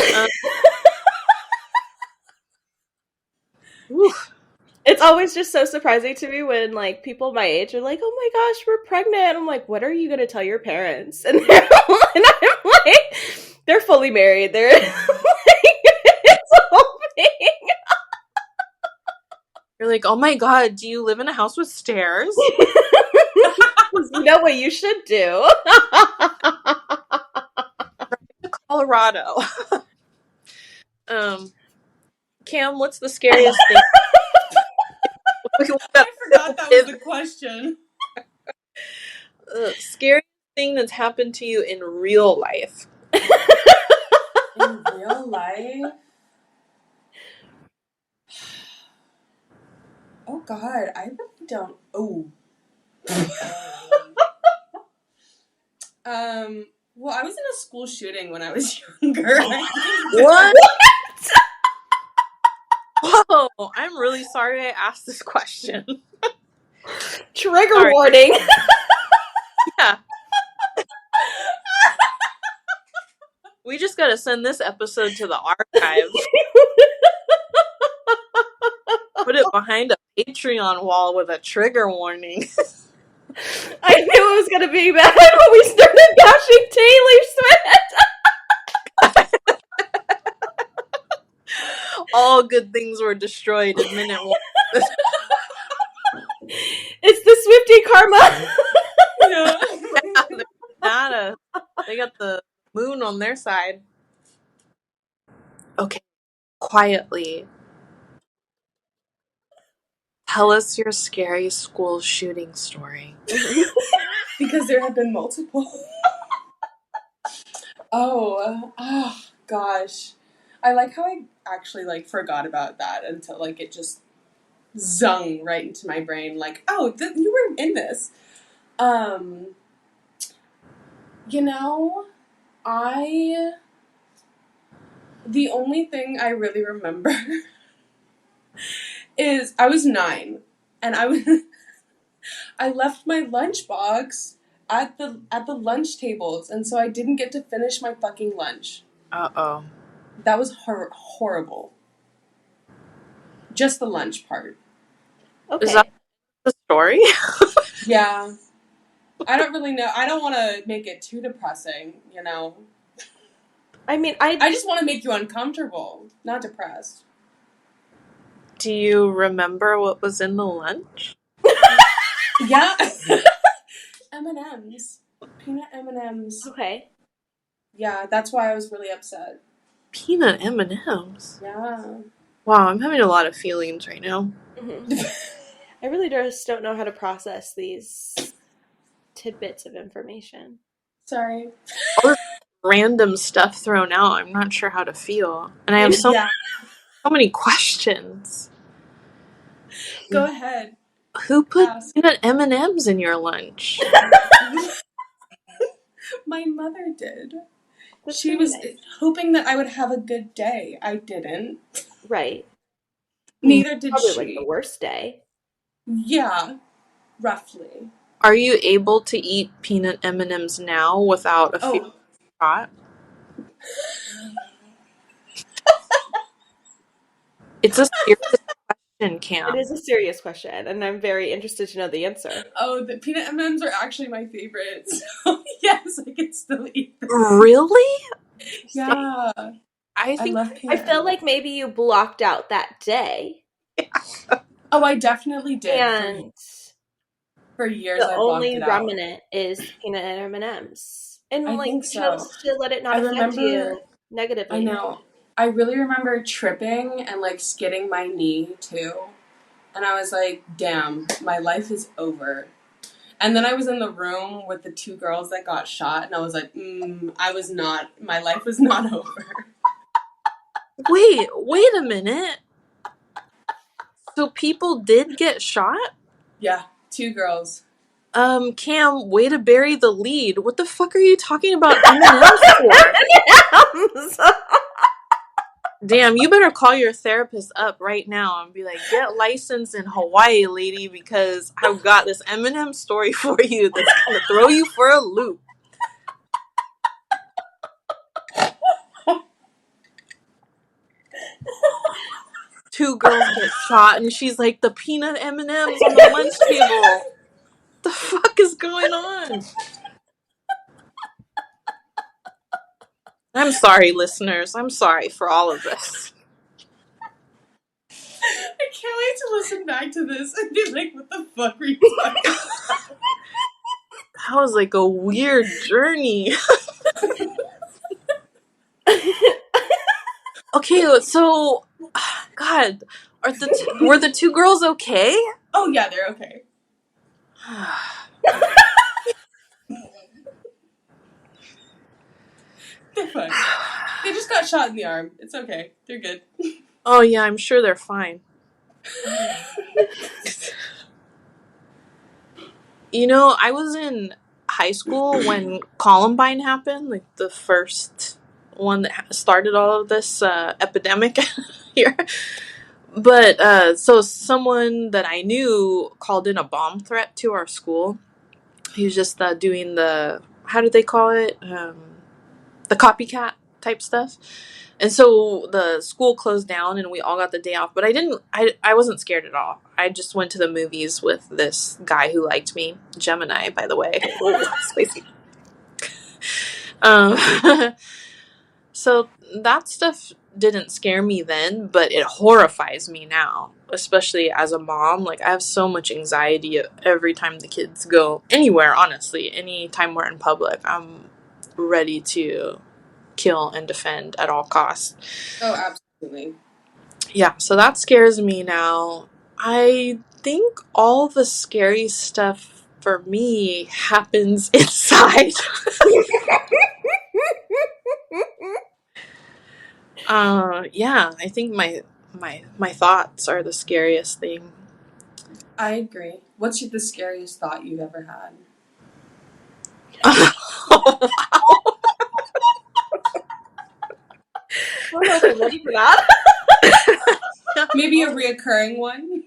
S2: it's always just so surprising to me when like people my age are like, "Oh my gosh, we're pregnant." I'm like, "What are you gonna tell your parents?" And I'm like, they're fully married. They're like, it's a whole thing.
S3: You're like, oh my god, do you live in a house with stairs?
S2: You know what you should do?
S3: Colorado. Cam, what's the scariest thing?
S4: I forgot that was the question.
S3: Scariest thing that's happened to you in real life.
S4: In real life? Oh God, I really don't. Oh. Well, I was in a school shooting when I was younger.
S3: What? Whoa, I'm really sorry I asked this question.
S2: Trigger warning.
S3: Yeah. We just gotta send this episode to the archives. Put it behind a Patreon wall with a trigger warning.
S2: I knew it was gonna be bad when we started bashing Taylor Swift.
S3: All good things were destroyed in minute 1.
S2: It's the Swiftie karma.
S4: Yeah.
S3: There's not a got the moon on their side. Okay, quietly. Tell us your scary school shooting story.
S4: Because there have been multiple. Oh, gosh. I like how I actually like forgot about that until like it just zung right into my brain. Like, oh, you were in this. You know, I the only thing I really remember is I was 9 and I left my lunchbox at the lunch tables, and so I didn't get to finish my fucking lunch.
S3: Uh-oh.
S4: That was horrible. Just the lunch part.
S2: Okay.
S3: Is that the story?
S4: Yeah. I don't really know. I don't want to make it too depressing, you know.
S2: I mean,
S4: I just want to make you uncomfortable, not depressed.
S3: Do you remember what was in the lunch?
S4: Yeah. M&Ms. Peanut M&Ms.
S2: Okay.
S4: Yeah, that's why I was really upset.
S3: Peanut M&Ms.
S4: Yeah.
S3: Wow, I'm having a lot of feelings right now.
S2: I really just don't know how to process these tidbits of information.
S4: Sorry.
S3: All this random stuff thrown out, I'm not sure how to feel. And I have so many questions.
S4: Go ahead.
S3: Who put
S4: Ask.
S3: peanut M&Ms in your lunch?
S4: My mother did.
S2: That's
S4: She
S2: very
S4: was
S2: nice.
S4: hoping that I would have a good day. I didn't.
S2: Right.
S4: Neither did
S2: Probably like the
S4: she.
S2: worst day.
S4: Yeah, roughly.
S3: Are you able to eat peanut M&Ms now without a fear
S4: Oh,
S3: shot? It's a serious question,
S2: It
S3: Cam.
S2: is a serious question, and I'm very interested to know the answer.
S4: oh, the peanut M&Ms are actually my favorite. So yes, I can still eat them.
S3: Really?
S4: Yeah,
S3: I
S4: I
S3: think
S4: love
S2: I
S4: peanut.
S2: feel like maybe you blocked out that day,
S4: Oh, I definitely did.
S2: and
S4: For years,
S2: the
S4: I blocked
S2: only
S4: it out.
S2: remnant is peanut M&Ms, and
S4: I
S2: like
S4: think
S2: you
S4: so.
S2: chose to let it not
S4: I
S2: affect
S4: remember.
S2: you
S4: I
S2: negatively.
S4: know. I really remember tripping and like skidding my knee too, and I was like, "Damn, my life is over." And then I was in the room with the 2 girls that got shot, and I was like, I was not. My life was not over.
S3: Wait a minute. So people did get shot?
S4: Yeah, 2 girls.
S3: Cam, way to bury the lead. What the fuck are you talking about M&Ms for? Damn, you better call your therapist up right now and be like, get licensed in Hawaii, lady, because I've got this M&M story for you that's gonna throw you for a loop. 2 girls get shot, and she's like, the peanut M&Ms on the lunch table. The fuck is going on? I'm sorry, listeners. I'm sorry for all of this.
S4: I can't wait to listen back to this and be like, what the fuck were you talking about?
S3: That was like a weird journey. Okay, so God, were the 2 girls okay?
S4: Oh, yeah, they're okay. They're fine. They just got shot in the arm. It's okay. They're good.
S3: Oh yeah, I'm sure they're fine. You know, I was in high school when Columbine happened, like the first one that started all of this epidemic here. But so someone that I knew called in a bomb threat to our school. He was just doing the, how do they call it? The copycat type stuff. And so the school closed down and we all got the day off. But I wasn't scared at all. I just went to the movies with this guy who liked me. Gemini, by the way. Spicy. Um, so that stuff didn't scare me then, but it horrifies me now. Especially as a mom. Like, I have so much anxiety every time the kids go anywhere, honestly. Anytime we're in public. ready to kill and defend at all costs.
S4: Oh, absolutely.
S3: Yeah, so that scares me now. I think all the scary stuff for me happens inside. Yeah, I think my thoughts are the scariest thing.
S4: I agree. What's the scariest thought you've ever had?
S2: I don't know if I'm ready for that.
S4: Maybe a reoccurring one?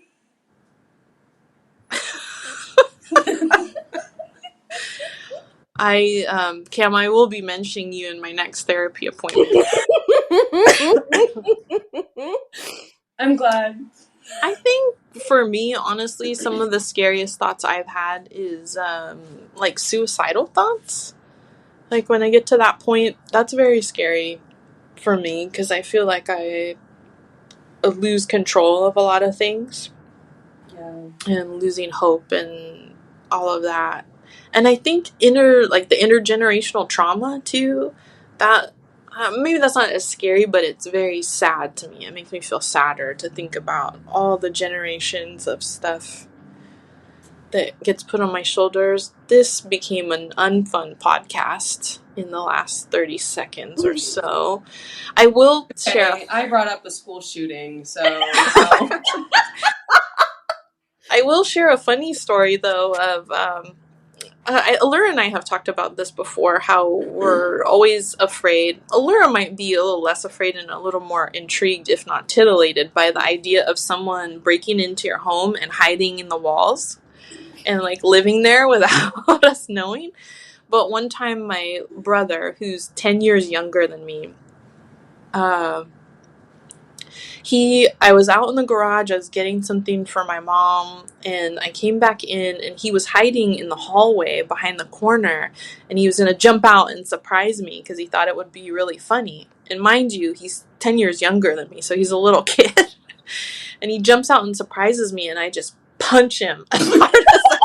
S3: Cam, I will be mentioning you in my next therapy appointment.
S4: I'm glad.
S3: I think for me, honestly, some of the scariest thoughts I've had is like suicidal thoughts. Like when I get to that point, that's very scary for me because I feel like I lose control of a lot of things.
S4: Yeah.
S3: And losing hope and all of that. And I think the intergenerational trauma too, that maybe that's not as scary, but it's very sad to me. It makes me feel sadder to think about all the generations of stuff that gets put on my shoulders. This became an unfun podcast in the last 30 seconds or so. I will share.
S4: Okay, I brought up the school shooting, so no.
S3: I will share a funny story though of Allura and I have talked about this before, how we're always afraid. Allura might be a little less afraid and a little more intrigued, if not titillated, by the idea of someone breaking into your home and hiding in the walls and like living there without us knowing. But one time my brother, who's 10 years younger than me, I was out in the garage, I was getting something for my mom, and I came back in, and he was hiding in the hallway behind the corner, and he was going to jump out and surprise me because he thought it would be really funny. And mind you, he's 10 years younger than me, so he's a little kid. And he jumps out and surprises me, and I just punch him as hard as I can.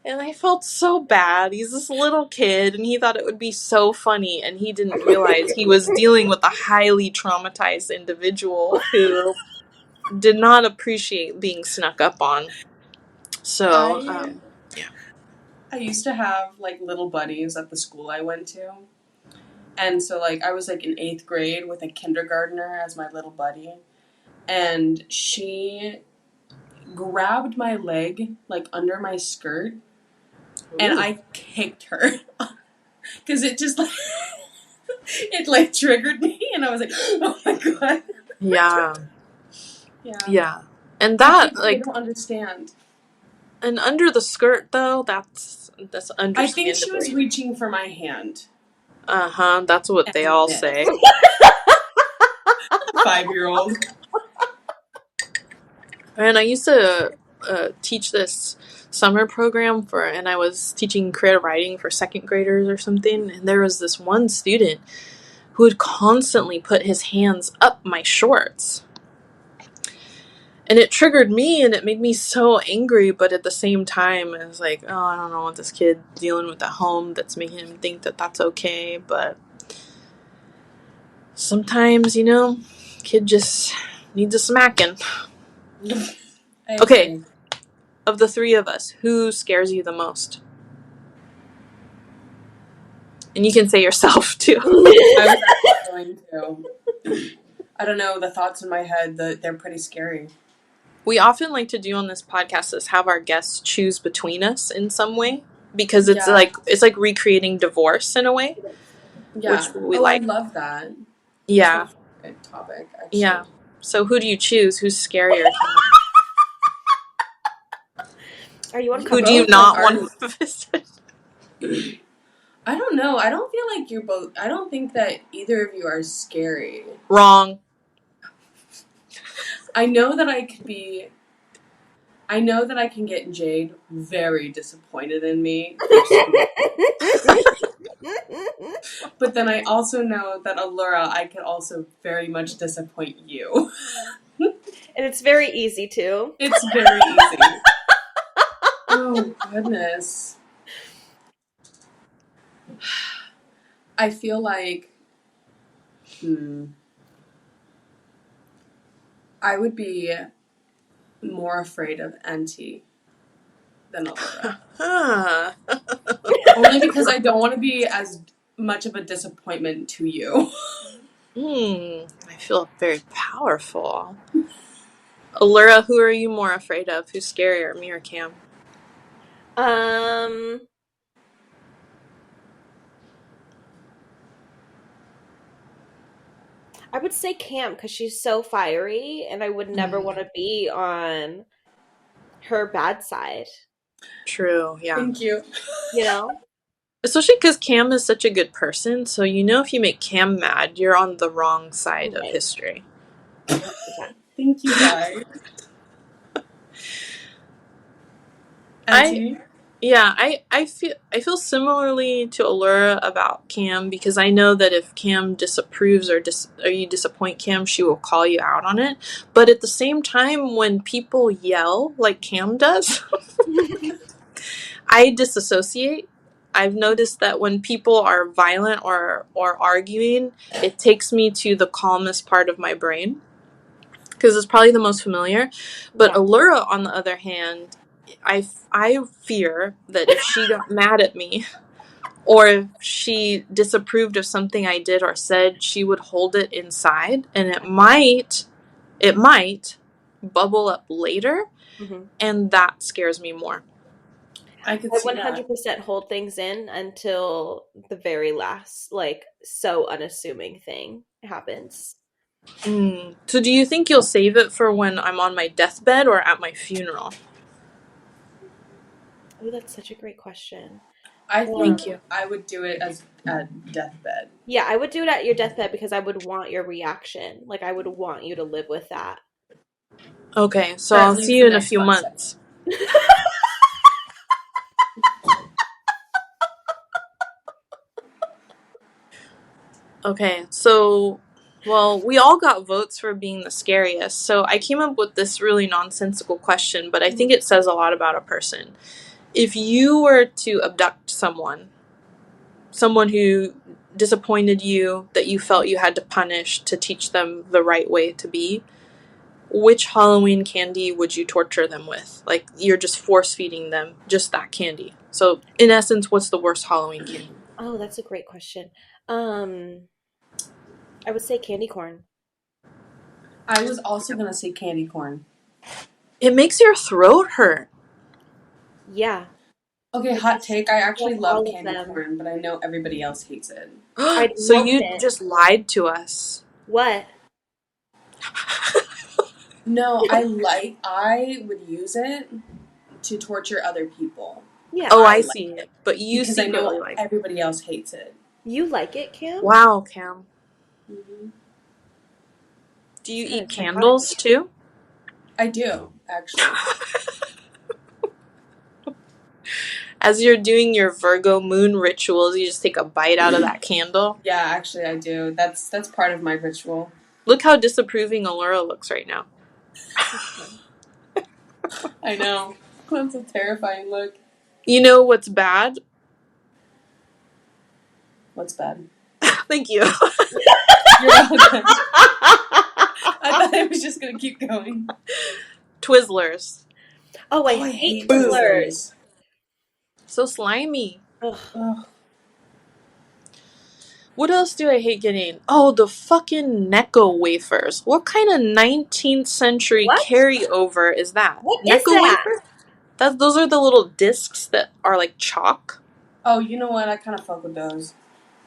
S3: And I felt so bad. He's this little kid, and he thought it would be so funny, and he didn't realize he was dealing with a highly traumatized individual who did not appreciate being snuck up on. So,
S4: I used to have like little buddies at the school I went to. And so like I was like in 8th grade with a kindergartner as my little buddy. And she grabbed my leg like under my skirt and I kicked her. Because it just like it like triggered me and I was like, oh my god.
S3: yeah. And that,
S4: I don't understand.
S3: And under the skirt, though, that's understandable.
S4: I think she was reaching for my hand.
S3: That's what they all say.
S4: 5-year-old.
S3: And I used to teach this summer program and I was teaching creative writing for 2nd graders or something, and there was this one student who would constantly put his hands up my shorts. And it triggered me, and it made me so angry, but at the same time, it was like, oh, I don't know what this kid dealing with at home that's making him think that that's okay, but sometimes, kid just needs a smacking. Okay, of the 3 of us, who scares you the most? And you can say yourself, too.
S4: I was actually going to. I don't know, the thoughts in my head, they're pretty scary.
S3: We often like to do on this podcast is have our guests choose between us in some way, because it's like recreating divorce in a way.
S4: Yeah.
S3: Which we like.
S4: I love that.
S3: Yeah.
S4: That's a good topic, actually.
S3: Yeah. So who do you choose? Who's scarier?
S2: Are you uncomfortable?
S3: Who do you not want to visit?
S4: I don't know. I don't feel like you're both. I don't think that either of you are scary.
S3: Wrong.
S4: I know that I can get Jade very disappointed in me. But then I also know that Allura, I could also very much disappoint you.
S2: And it's very easy to.
S4: It's very easy. Oh, goodness. I feel like, I would be more afraid of NT than Allura.
S3: Huh.
S4: Only because I don't want to be as much of a disappointment to you.
S3: I feel very powerful. Allura, who are you more afraid of? Who's scarier, me or Cam?
S2: Um, I would say Cam because she's so fiery, and I would never want to be on her bad side.
S3: True, yeah.
S4: Thank you.
S2: You know?
S3: Especially because Cam is such a good person, so you know if you make Cam mad, you're on the wrong side of
S2: Right.
S3: history.
S2: 100%.
S4: Thank you, guys.
S3: I
S4: NT?
S3: I feel similarly to Allura about Cam because I know that if Cam disapproves or you disappoint Cam, she will call you out on it. But at the same time, when people yell like Cam does, I disassociate. I've noticed that when people are violent or arguing, it takes me to the calmest part of my brain because it's probably the most familiar. But
S2: Yeah.
S3: Allura, on the other hand, I fear that if she got mad at me or if she disapproved of something I did or said, she would hold it inside and it might bubble up later,
S2: hmm
S3: and that scares me more.
S4: I could
S2: I
S4: see that.
S2: 100% hold things in until the very last, like, so unassuming thing happens.
S3: So do you think you'll save it for when I'm on my deathbed or at my funeral?
S2: Oh, that's such a great question.
S4: I think
S3: Thank you.
S4: I would do it as at deathbed.
S2: Yeah, I would do it at your deathbed because I would want your reaction. Like, I would want you to live with that.
S3: Okay, so
S4: For at
S3: I'll see
S4: least
S3: you
S4: the
S3: in a
S4: next
S3: few
S4: 5 seconds.
S3: months. Okay, so, well, we all got votes for being the scariest, so I came up with this really nonsensical question, but I think it says a lot about a person. If you were to abduct someone who disappointed you, that you felt you had to punish to teach them the right way to be, which Halloween candy would you torture them with? Like, you're just force feeding them just that candy. So, in essence, what's the worst Halloween candy?
S2: Oh, that's a great question. Um, I would say candy corn.
S4: I was also gonna say candy corn.
S3: It makes your throat hurt.
S2: Yeah,
S4: Okay,
S2: I
S4: hot
S2: just
S4: take. I actually
S2: love
S4: love
S2: all of
S4: candy
S2: them.
S4: corn, but I know everybody else hates it.
S2: I
S3: So
S2: love
S3: you
S2: it.
S3: just lied to us.
S2: What?
S4: No, I would use it to torture other people.
S2: Yeah.
S3: Oh,
S4: I
S3: I
S4: like
S3: see.
S4: it
S3: But you
S4: because I
S3: secretly
S4: know
S3: like it.
S4: everybody else hates it.
S2: You like it, Cam?
S3: Wow, Cam.
S4: Hmm.
S3: Do
S2: It's
S3: you
S2: kind
S3: eat
S2: of psychotic.
S3: candles too?
S4: I do actually.
S3: As you're doing your Virgo moon rituals, you just take a bite out of that candle.
S4: Yeah, actually, I do. That's part of my ritual.
S3: Look how disapproving Allura looks right now.
S4: I know. That's a terrifying look.
S3: You know what's bad?
S4: What's bad?
S3: Thank you.
S4: You're welcome. I thought I was just gonna keep going.
S3: Twizzlers.
S2: Oh, I
S4: Oh, I
S2: hate
S4: hate
S3: Boo.
S2: Twizzlers.
S4: Twizzlers.
S3: So slimy.
S2: Ugh.
S4: Ugh.
S3: What else do I hate getting? Oh, the fucking Necco wafers. What kind of 19th century
S2: What?
S3: carryover is that?
S2: What is
S3: Necco
S2: that?
S3: wafer? Those are the little discs that are like chalk.
S4: Oh, you know what? I kind of fuck with those.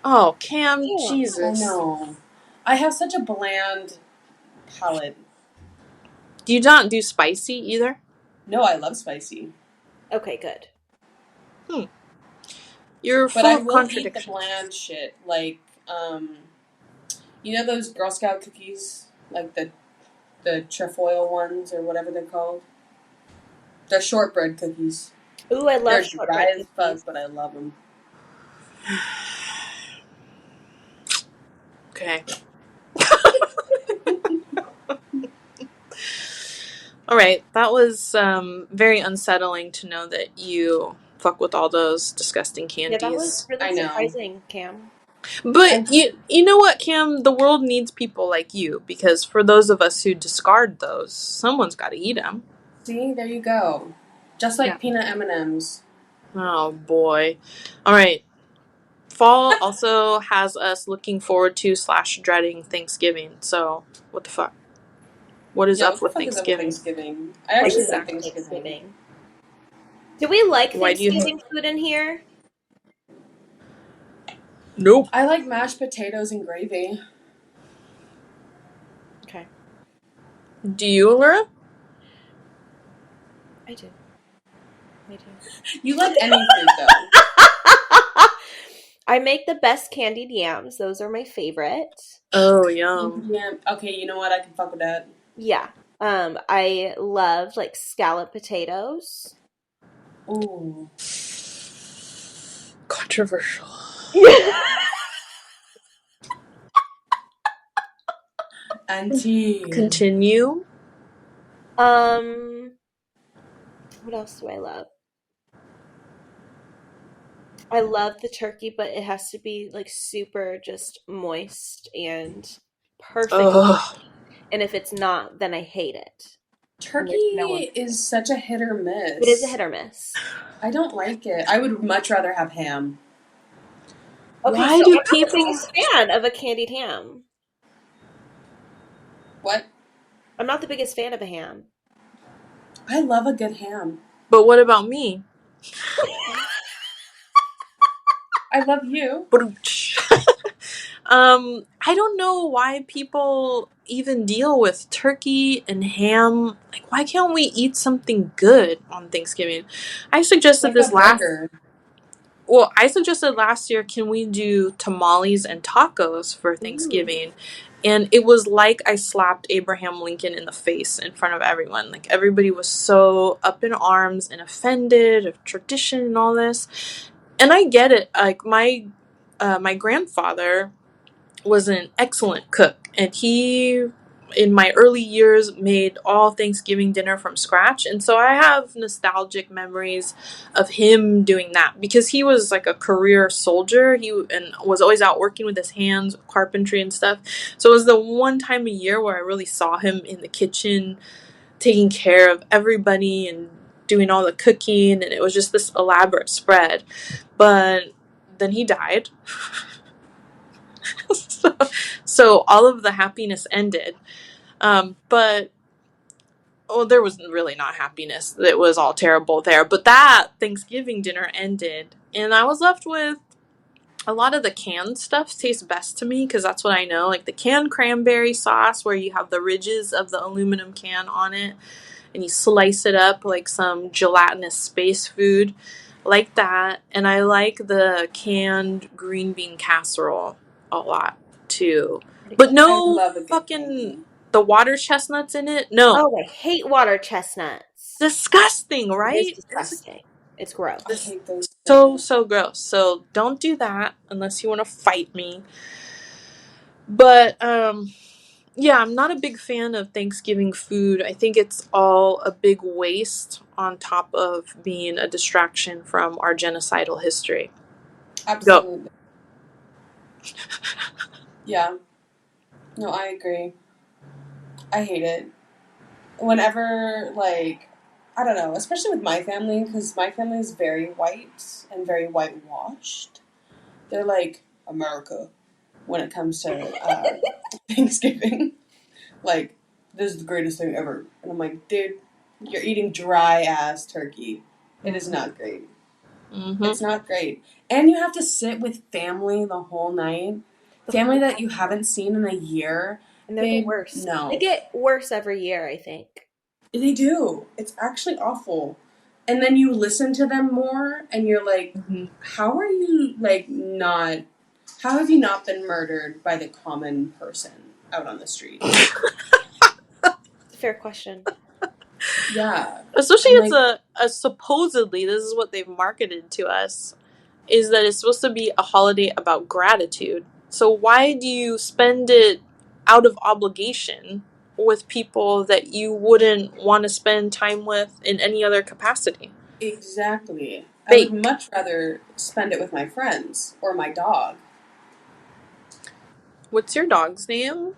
S3: Oh, Cam,
S2: Ew.
S4: I
S3: Jesus.
S4: know. I have such a bland palate.
S3: Do you not do spicy either?
S4: No, I love spicy,
S2: Okay, good.
S3: You're
S4: but
S3: full
S4: I
S3: of
S4: will eat the
S3: contradictions.
S4: bland shit. Like, you know those Girl Scout cookies, like the trefoil ones or whatever they're called. They're shortbread cookies.
S2: Ooh, I
S4: They're
S2: love
S4: dry
S2: shortbread
S4: as
S2: cookies.
S4: fuck, but I love them.
S3: Okay. All right, that was very unsettling to know that you fuck with all those disgusting
S2: Yeah, that was
S3: candies.
S2: really
S4: I know.
S2: surprising, Cam.
S3: But
S4: I'm
S3: you know what, Cam? The world needs people like you, because for those of us who discard those, someone's got to eat them.
S4: See, there you go. Just like peanut M&Ms.
S3: Oh boy! All right. Fall also has us looking forward to / dreading Thanksgiving. So what the fuck? What is
S4: Yeah,
S3: up
S4: what the
S3: with
S4: fuck is up with
S3: Thanksgiving?
S4: Thanksgiving? I actually like
S2: Exactly.
S4: Thanksgiving.
S2: Do we like
S3: Why do you?
S2: Thanksgiving food in here?
S3: Nope.
S4: I like mashed potatoes and gravy.
S2: Okay,
S3: Do you, Laura?
S2: I do. I do.
S4: You like any food though.
S2: I make the best candied yams. Those are my favorite.
S3: Oh, yum.
S4: Yeah. Okay, you know what? I can fuck with that.
S2: Yeah. I love like scallop potatoes.
S4: Ooh.
S3: Controversial.
S4: Auntie.
S3: Continue.
S2: Um, what else do I love? I love the turkey, but it has to be like super just moist and perfect.
S3: Ugh.
S2: And if it's not, then I hate it. And there's no one.
S4: Turkey is such a hit or
S2: It is a
S4: miss.
S2: hit or miss.
S4: I don't like it. I would much rather have ham.
S2: Okay,
S3: Why
S2: so
S3: do
S2: I'm not the
S3: people?
S2: biggest fan of a candied ham.
S4: What?
S2: I'm not the biggest fan of a ham.
S4: I love a good ham.
S3: But what about me?
S4: I love you.
S3: I don't know why people even deal with turkey and ham. Like, why can't we eat something good on Thanksgiving? I suggested
S4: Like a
S3: this last.
S4: burger.
S3: Well, I suggested last year, can we do tamales and tacos for
S2: Ooh.
S3: Thanksgiving? And it was like I slapped Abraham Lincoln in the face in front of everyone. Like, everybody was so up in arms and offended of tradition and all this. And I get it. Like, my grandfather was an excellent cook, and he, in my early years, made all Thanksgiving dinner from scratch. And so I have nostalgic memories of him doing that, because he was like a career soldier. And was always out working with his hands, carpentry and stuff. So it was the one time a year where I really saw him in the kitchen taking care of everybody and doing all the cooking, and it was just this elaborate spread. But then he died. So all of the happiness ended. But there was really not happiness. It was all terrible there. But that Thanksgiving dinner ended, and I was left with a lot of the canned stuff tastes best to me, because that's what I know. Like the canned cranberry sauce, where you have the ridges of the aluminum can on it, and you slice it up like some gelatinous space food, like that. And I like the canned green bean casserole a lot too. But
S4: I
S3: no
S4: love a good
S3: fucking
S4: candy.
S3: the water chestnuts in it. No.
S2: Oh, I hate water chestnuts.
S3: Disgusting,
S2: It is
S3: right?
S2: disgusting. It's
S4: I
S2: gross.
S4: hate those
S3: So
S4: things.
S3: gross. So don't do that unless you want to fight me. But yeah, I'm not a big fan of Thanksgiving food. I think it's all a big waste on top of being a distraction from our genocidal history. Go.
S4: Absolutely. Yeah. No, I agree. I hate it. Whenever, like, I don't know, especially with my family, because my family is very white and very whitewashed. They're like America when it comes to Thanksgiving. Like, this is the greatest thing ever. And I'm like, dude, you're eating dry ass turkey. It is not great.
S3: Mm-hmm.
S4: It's not great. And you have to sit with family the whole night.
S2: The
S4: Family
S2: whole
S4: that you haven't seen in a year.
S2: And they're the
S4: Babe,
S2: worst. They
S4: no.
S2: get worse every year, I think.
S4: They do. It's actually awful. And then you listen to them more and you're like,
S3: Mm-hmm.
S4: how are you, like, not. How have you not been murdered by the common person out on the street?
S2: It's a fair question.
S4: Yeah.
S3: Especially
S4: I'm
S3: it's
S4: like,
S3: a supposedly, this is what they've marketed to us, is that it's supposed to be a holiday about gratitude. So why do you spend it out of obligation with people that you wouldn't want to spend time with in any other capacity.
S4: Exactly. I
S3: Fake.
S4: would much rather spend it with my friends or my dog.
S3: What's your dog's name?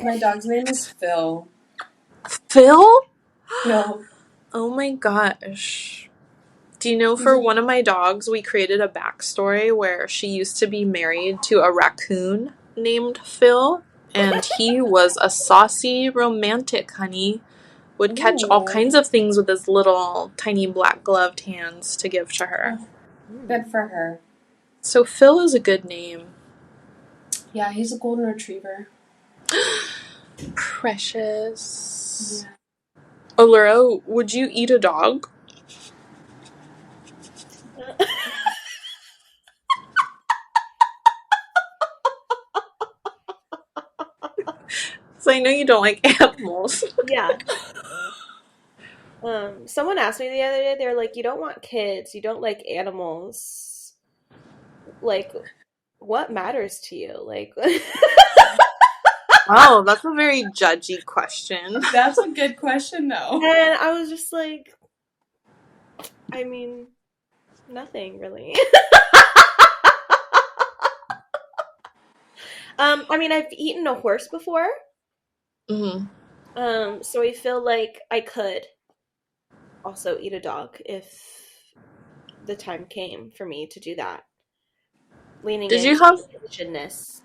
S4: My dog's name is Phil.
S3: Phil?
S4: Phil.
S3: Oh my gosh. Do you know,
S4: He's
S3: for
S4: a-
S3: one of my dogs, we created a backstory where she used to be married to a raccoon named Phil, and he was a saucy romantic, honey. Would catch all
S4: Ooh.
S3: kinds of things with his little tiny black gloved hands to give to her.
S4: Oh, good for her.
S3: So Phil is a good name.
S4: Yeah, he's a golden retriever.
S3: Precious.
S4: Yeah.
S3: Allura, would you eat a dog? So I know you don't like animals.
S2: Yeah. Someone asked me the other day, they're like, you don't want kids, you don't like animals. Like, what matters to you? Like,
S3: Wow, that's a very judgy question.
S4: That's a good question, though.
S2: and I was just like, I mean, nothing really. I mean, I've eaten a horse before.
S3: Mm-hmm.
S2: So I feel like I could also eat a dog if the time came for me to do that. Leaning
S3: Did
S2: into
S3: you have
S2: Christianness.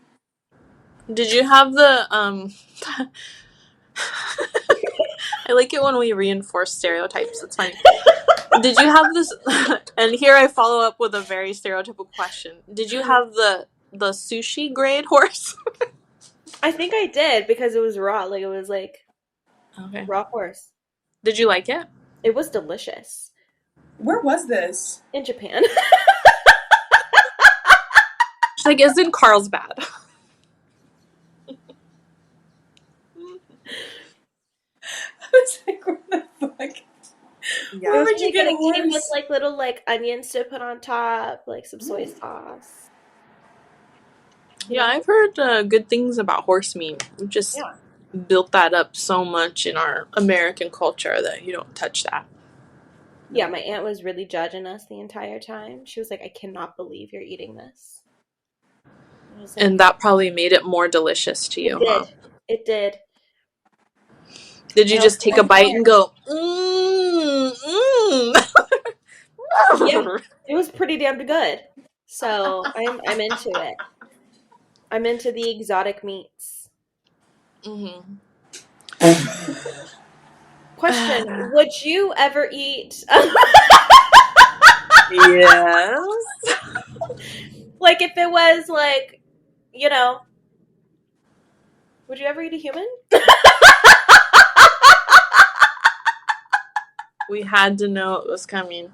S3: Did you have the I like it when we reinforce stereotypes. It's funny. Did you have this and here I follow up with a very stereotypical question. Did you have the sushi grade horse?
S2: I think I did because it was raw. Like, it was like
S3: Okay.
S2: raw horse.
S3: Did you like it?
S2: It was delicious.
S4: Where was this?
S2: In Japan.
S3: She's like, isn't Carlsbad?
S4: I was like, what the fuck?
S3: Yeah.
S4: Where would you get a
S2: It came with
S4: horse?
S2: like little like onions to put on top, like some soy sauce.
S3: Yeah, I've heard good things about horse meat. We've just
S2: Yeah.
S3: built that up so much in our American culture that you don't touch that.
S2: Yeah, my aunt was really judging us the entire time. She was like, I cannot believe you're eating this. I was like,
S3: And that probably made it more delicious to you,
S2: it
S3: huh?
S2: did. It did.
S3: Did you
S2: And I
S3: just
S2: was
S3: take
S2: like,
S3: a bite and go,
S2: yeah, it was pretty damn good. So I'm into it. I'm into the exotic meats.
S3: Mm-hmm.
S2: Question: would you ever eat?
S3: Yes.
S2: Like, if it was like, you know, would you ever eat a human?
S3: We had to know it was coming.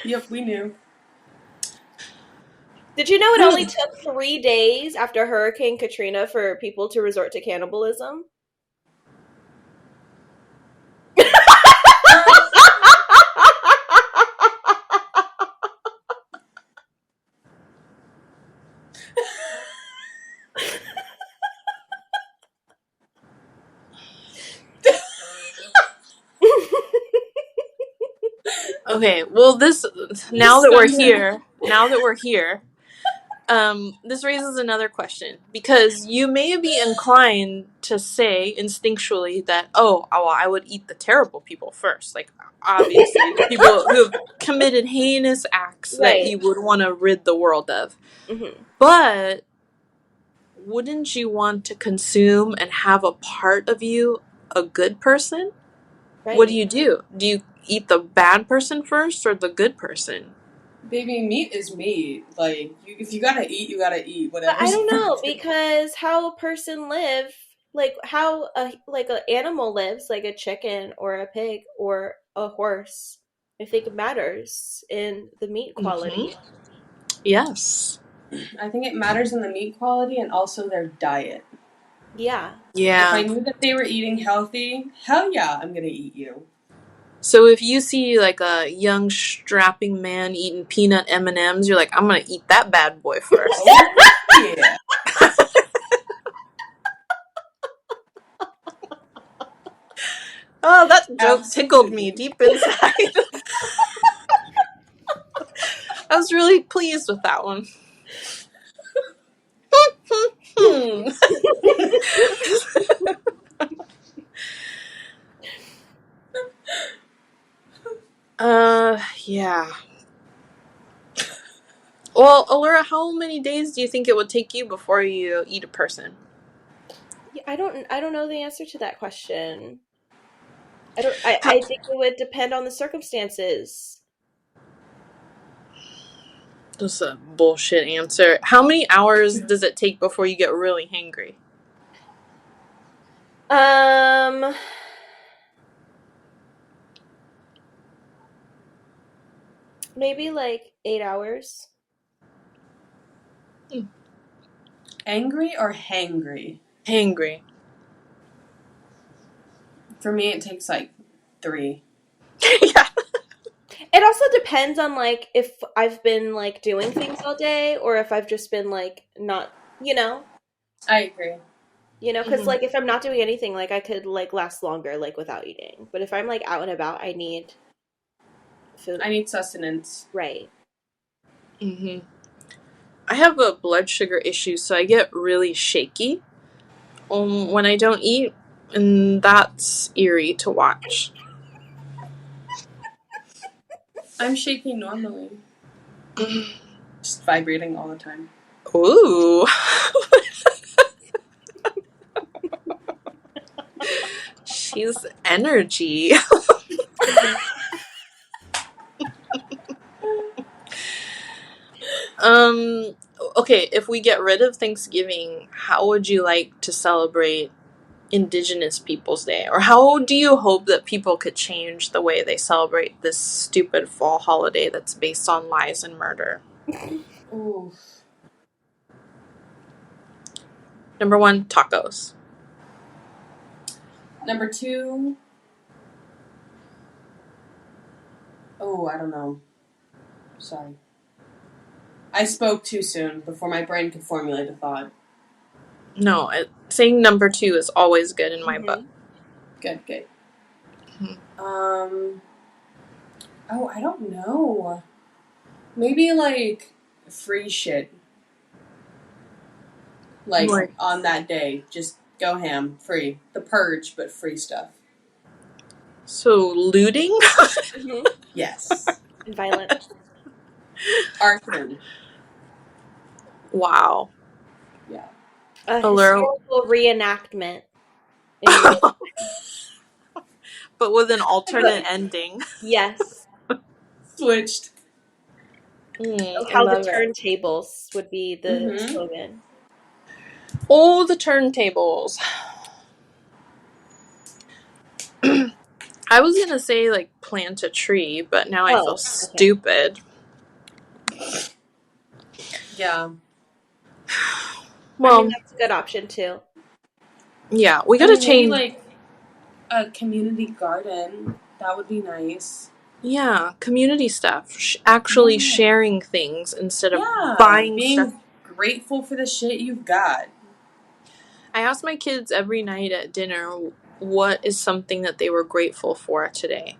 S4: Yep, we knew.
S2: Did you know it only took 3 days after Hurricane Katrina for people to resort to cannibalism?
S3: Okay, well, now that we're here, this raises another question, because you may be inclined to say instinctually that, oh, well, I would eat the terrible people first, like obviously the people who have committed heinous acts that
S2: Right.
S3: you would want to rid the world of.
S2: Mm-hmm.
S3: But wouldn't you want to consume and have a part of you a good person?
S2: Right.
S3: What do? Do you eat the bad person first or the good person?
S4: Baby, meat is meat. Like, if you gotta eat, you gotta eat.
S2: But
S4: Whatever.
S2: I don't know, because how a person live, like how an animal lives, like a chicken or a pig or a horse, I think it matters in the meat quality.
S3: Mm-hmm. Yes.
S4: I think it matters in the meat quality and also their diet.
S2: Yeah.
S3: Yeah.
S4: If I knew that they were eating healthy, hell yeah, I'm gonna eat you.
S3: So if you see like a young strapping man eating peanut M&Ms, you're like, I'm gonna eat that bad boy first.
S4: Oh, yeah.
S3: Oh, that joke tickled me deep inside. I was really pleased with that one. Yeah. Well, Allura, how many days do you think it would take you before you eat a person?
S2: Yeah, I don't know the answer to that question. I don't I
S3: How,
S2: think it would depend on the circumstances.
S3: that's a bullshit answer. How many hours does it take before you get really hangry?
S2: Um Maybe like 8 hours.
S4: Angry or hangry?
S3: Hangry.
S4: For me, it takes like 3.
S3: Yeah.
S2: It also depends on like if I've been like doing things all day or if I've just been like not,
S4: I agree.
S2: because
S3: Mhm.
S2: like if I'm not doing anything, like I could like last longer like without eating. But if I'm like out and about, I need food.
S4: I need sustenance.
S2: Right.
S3: Mhm. I have a blood sugar issue, so I get really shaky when I don't eat, and that's eerie to watch.
S4: I'm shaking normally. Just vibrating all the time.
S3: Ooh. She's energy.
S2: Mhm.
S3: Um, okay, if we get rid of Thanksgiving, how would you like to celebrate Indigenous Peoples Day? Or how do you hope that people could change the way they celebrate this stupid fall holiday that's based on lies and murder?
S4: Ooh.
S3: Number one, tacos.
S4: Number 2. Oh, I don't know. Sorry. I spoke too soon before my brain could formulate a thought.
S3: No, saying number two is always good in my book.
S2: Mhm.
S4: Good, good.
S3: Mhm.
S4: Oh, I don't know. Maybe like free shit. Like
S3: Like,
S4: on that day, just go ham, free. The purge, but free stuff.
S3: so looting?
S2: Mhm.
S4: Yes.
S2: And violence.
S4: Arson.
S3: Wow.
S4: Yeah.
S2: A
S3: Allura.
S2: historical reenactment in real.
S3: But with an alternate ending.
S2: Yes.
S4: Switched.
S2: Oh,
S3: I
S2: how the
S3: love it.
S2: turntables would be the
S4: Mm-hmm.
S2: slogan.
S3: Oh, the turntables. I was gonna say like plant a tree, but now I feel
S2: Oh, okay.
S3: stupid.
S4: Yeah.
S2: I mean,
S3: Well,
S2: that's a good option too.
S3: yeah, we
S4: I
S3: gotta
S4: mean, maybe
S3: change.
S4: like a community garden. That would be nice.
S3: Yeah, community stuff. Actually
S4: Yeah.
S3: sharing things instead of
S4: Yeah.
S3: buying stuff.
S4: Being grateful for the shit you've got.
S3: I ask my kids every night at dinner what is something that they were grateful for today.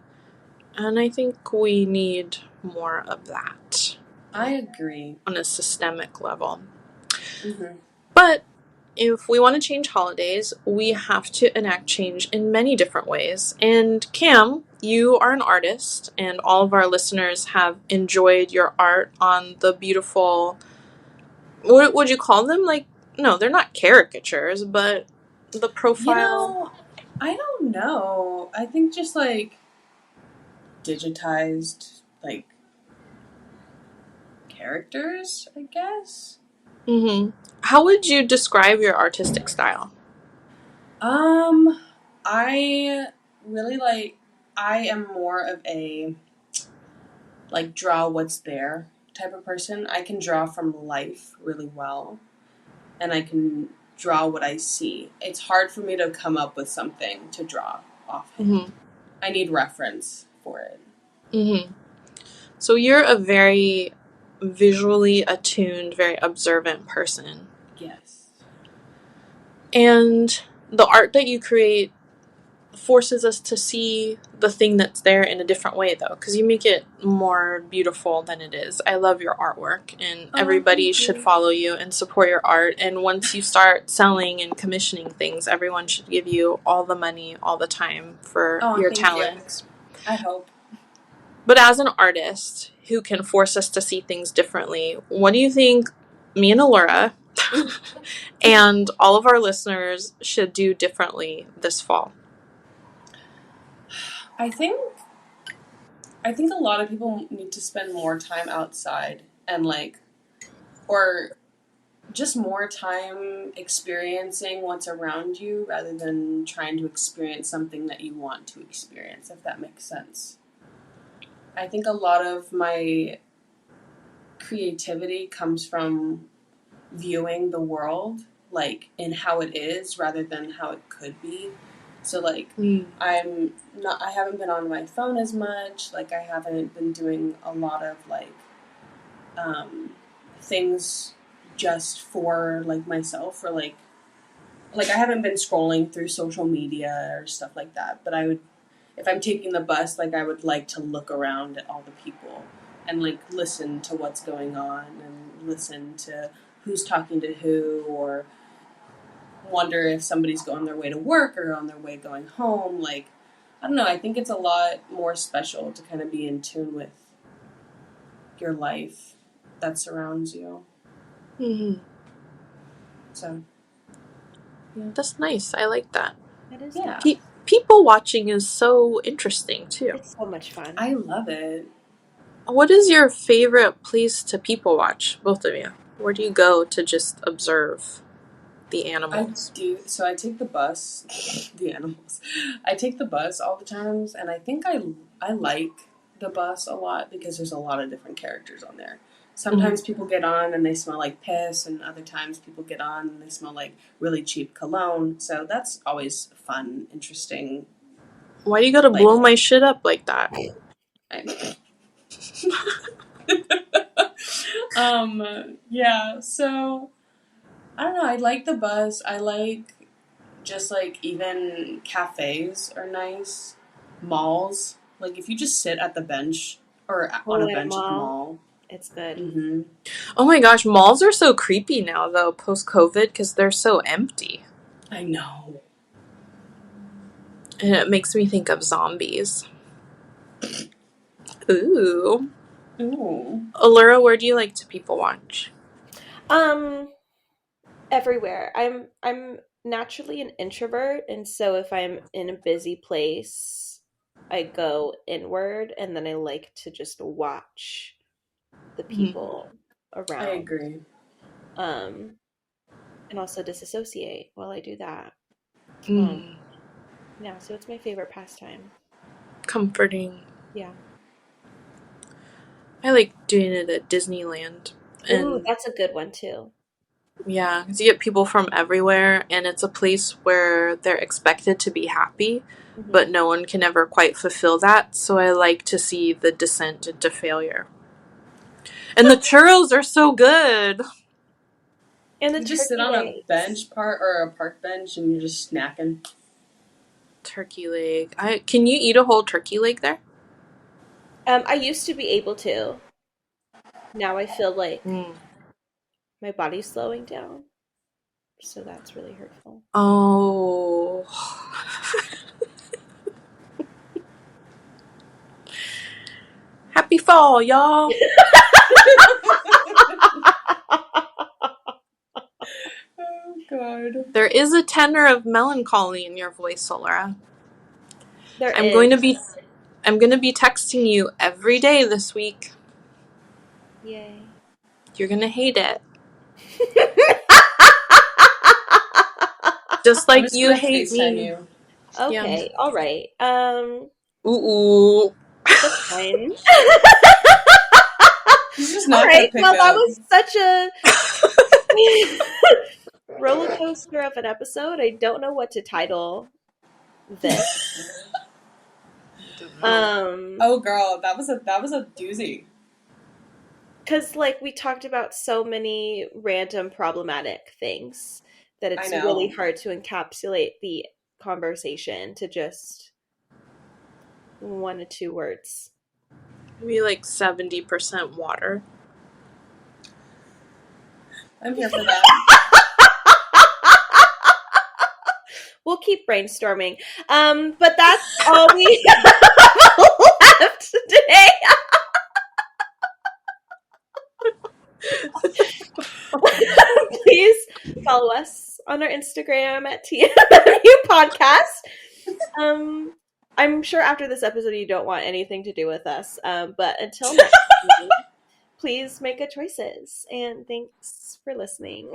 S3: And I think we need more of that
S4: I agree.
S3: on a systemic level.
S4: Mm-hmm.
S3: But if we want to change holidays, we have to enact change in many different ways. And Cam, you are an artist, and all of our listeners have enjoyed your art on the beautiful. What would you call them? Like, no, they're not caricatures, but the
S4: You
S3: profile.
S4: know, I don't know. I think just like digitized like characters, I guess.
S3: Mm-hmm. How would you describe your artistic style?
S4: Um, I really like. I am more of a like draw what's there type of person. I can draw from life really well, and I can draw what I see. It's hard for me to come up with something to draw offhand.
S3: Mm-hmm.
S4: I need reference for it.
S3: Mm-hmm. So you're a very visually attuned, very observant person.
S4: Yes.
S3: And the art that you create forces us to see the thing that's there in a different way, though, because you make it more beautiful than it is. I love your artwork, and everybody
S4: thank
S3: should
S4: you.
S3: follow you and support your art. And once you start selling and commissioning things, everyone should give you all the money, all the time for your
S4: Thank you.
S3: talent.
S4: I hope.
S3: But as an artist who can force us to see things differently, what do you think me and Allura and all of our listeners should do differently this fall?
S4: I think a lot of people need to spend more time outside and or just more time experiencing what's around you rather than trying to experience something that you want to experience, if that makes sense. I think a lot of my creativity comes from viewing the world in how it is rather than how it could be. So I haven't been on my phone as much. I haven't been doing a lot of um, things just for myself, or I haven't been scrolling through social media or stuff like that. But I would, if I'm taking the bus, I would like to look around at all the people and listen to what's going on and listen to who's talking to who, or wonder if somebody's on their way to work or on their way going home. I don't know. I think it's a lot more special to kind of be in tune with your life that surrounds you.
S3: Mm-hmm.
S4: So, yeah.
S3: That's nice. I like that.
S2: That is
S4: Yeah.
S2: nice.
S3: People watching is so interesting, too.
S2: It's so much fun.
S4: I love it.
S3: What is your favorite place to people watch, both of you? Where do you go to just observe the animals?
S4: So I take the bus, the animals. I take the bus all the times, and I think I like the bus a lot because there's a lot of different characters on there. Sometimes people get on and they smell like piss, and other times people get on and they smell like really cheap cologne. So that's always fun, interesting.
S3: Why do you gotta blow my shit up like that?
S4: Yeah, so I don't know. I like the bus. I like just even cafes are nice. Malls. If you just sit at the bench or on a
S2: At a
S4: bench at the
S2: mall,
S4: mall.
S2: it's good.
S4: Mm-hmm.
S3: Oh my gosh, malls are so creepy now, though, post-COVID, because they're so empty.
S4: I know.
S3: And it makes me think of zombies. Ooh.
S4: Ooh.
S3: Allura, where do you like to people watch?
S2: Everywhere. I'm naturally an introvert, and so if I'm in a busy place, I go inward, and then I like to just watch the people
S4: I
S2: around.
S4: agree.
S2: Um, and also disassociate while I do that. Yeah, so it's my favorite pastime.
S3: Comforting.
S2: Yeah.
S3: I like doing it at Disneyland.
S2: Ooh,
S3: And
S2: that's a good one too.
S3: yeah, because you get people from everywhere, and it's a place where they're expected to be happy, but no one can ever quite fulfill that. So I like to see the descent into failure. And the churros are so good.
S2: And the
S4: You just sit
S2: turkey
S4: on a
S2: legs.
S4: bench or a park bench and you're just snacking.
S3: Turkey leg. Can you eat a whole turkey leg there?
S2: I used to be able to. Now I feel like my body's slowing down. So that's really hurtful.
S3: Oh. Happy fall, y'all.
S4: Oh, God.
S3: There is a tenor of melancholy in your voice, Solera.
S2: There
S3: I'm
S2: is.
S3: going to be texting you every day this week.
S2: Yay.
S3: You're going to hate it. Just
S4: I'm
S3: like
S4: just
S3: you
S4: gonna
S3: hate
S4: FaceTime
S3: me.
S4: you.
S2: Okay, all right.
S3: Ooh.
S2: That's fine.
S4: He's just
S2: All
S4: not gonna
S2: right.
S4: pick
S2: Well, that
S4: up.
S2: was such a roller coaster of an episode. I don't know what to title this.
S4: Oh, girl, that was a doozy.
S2: Because we talked about so many random problematic things that
S4: I
S2: it's really
S4: know.
S2: hard to encapsulate the conversation to just 1 to 2 words.
S3: Maybe like 70% water.
S4: I'm here for that.
S2: We'll keep brainstorming. But that's all we have left today. Please follow us on our Instagram at TMU Podcast. I'm sure after this episode you don't want anything to do with us. But until next time, please make good choices. And thanks for listening.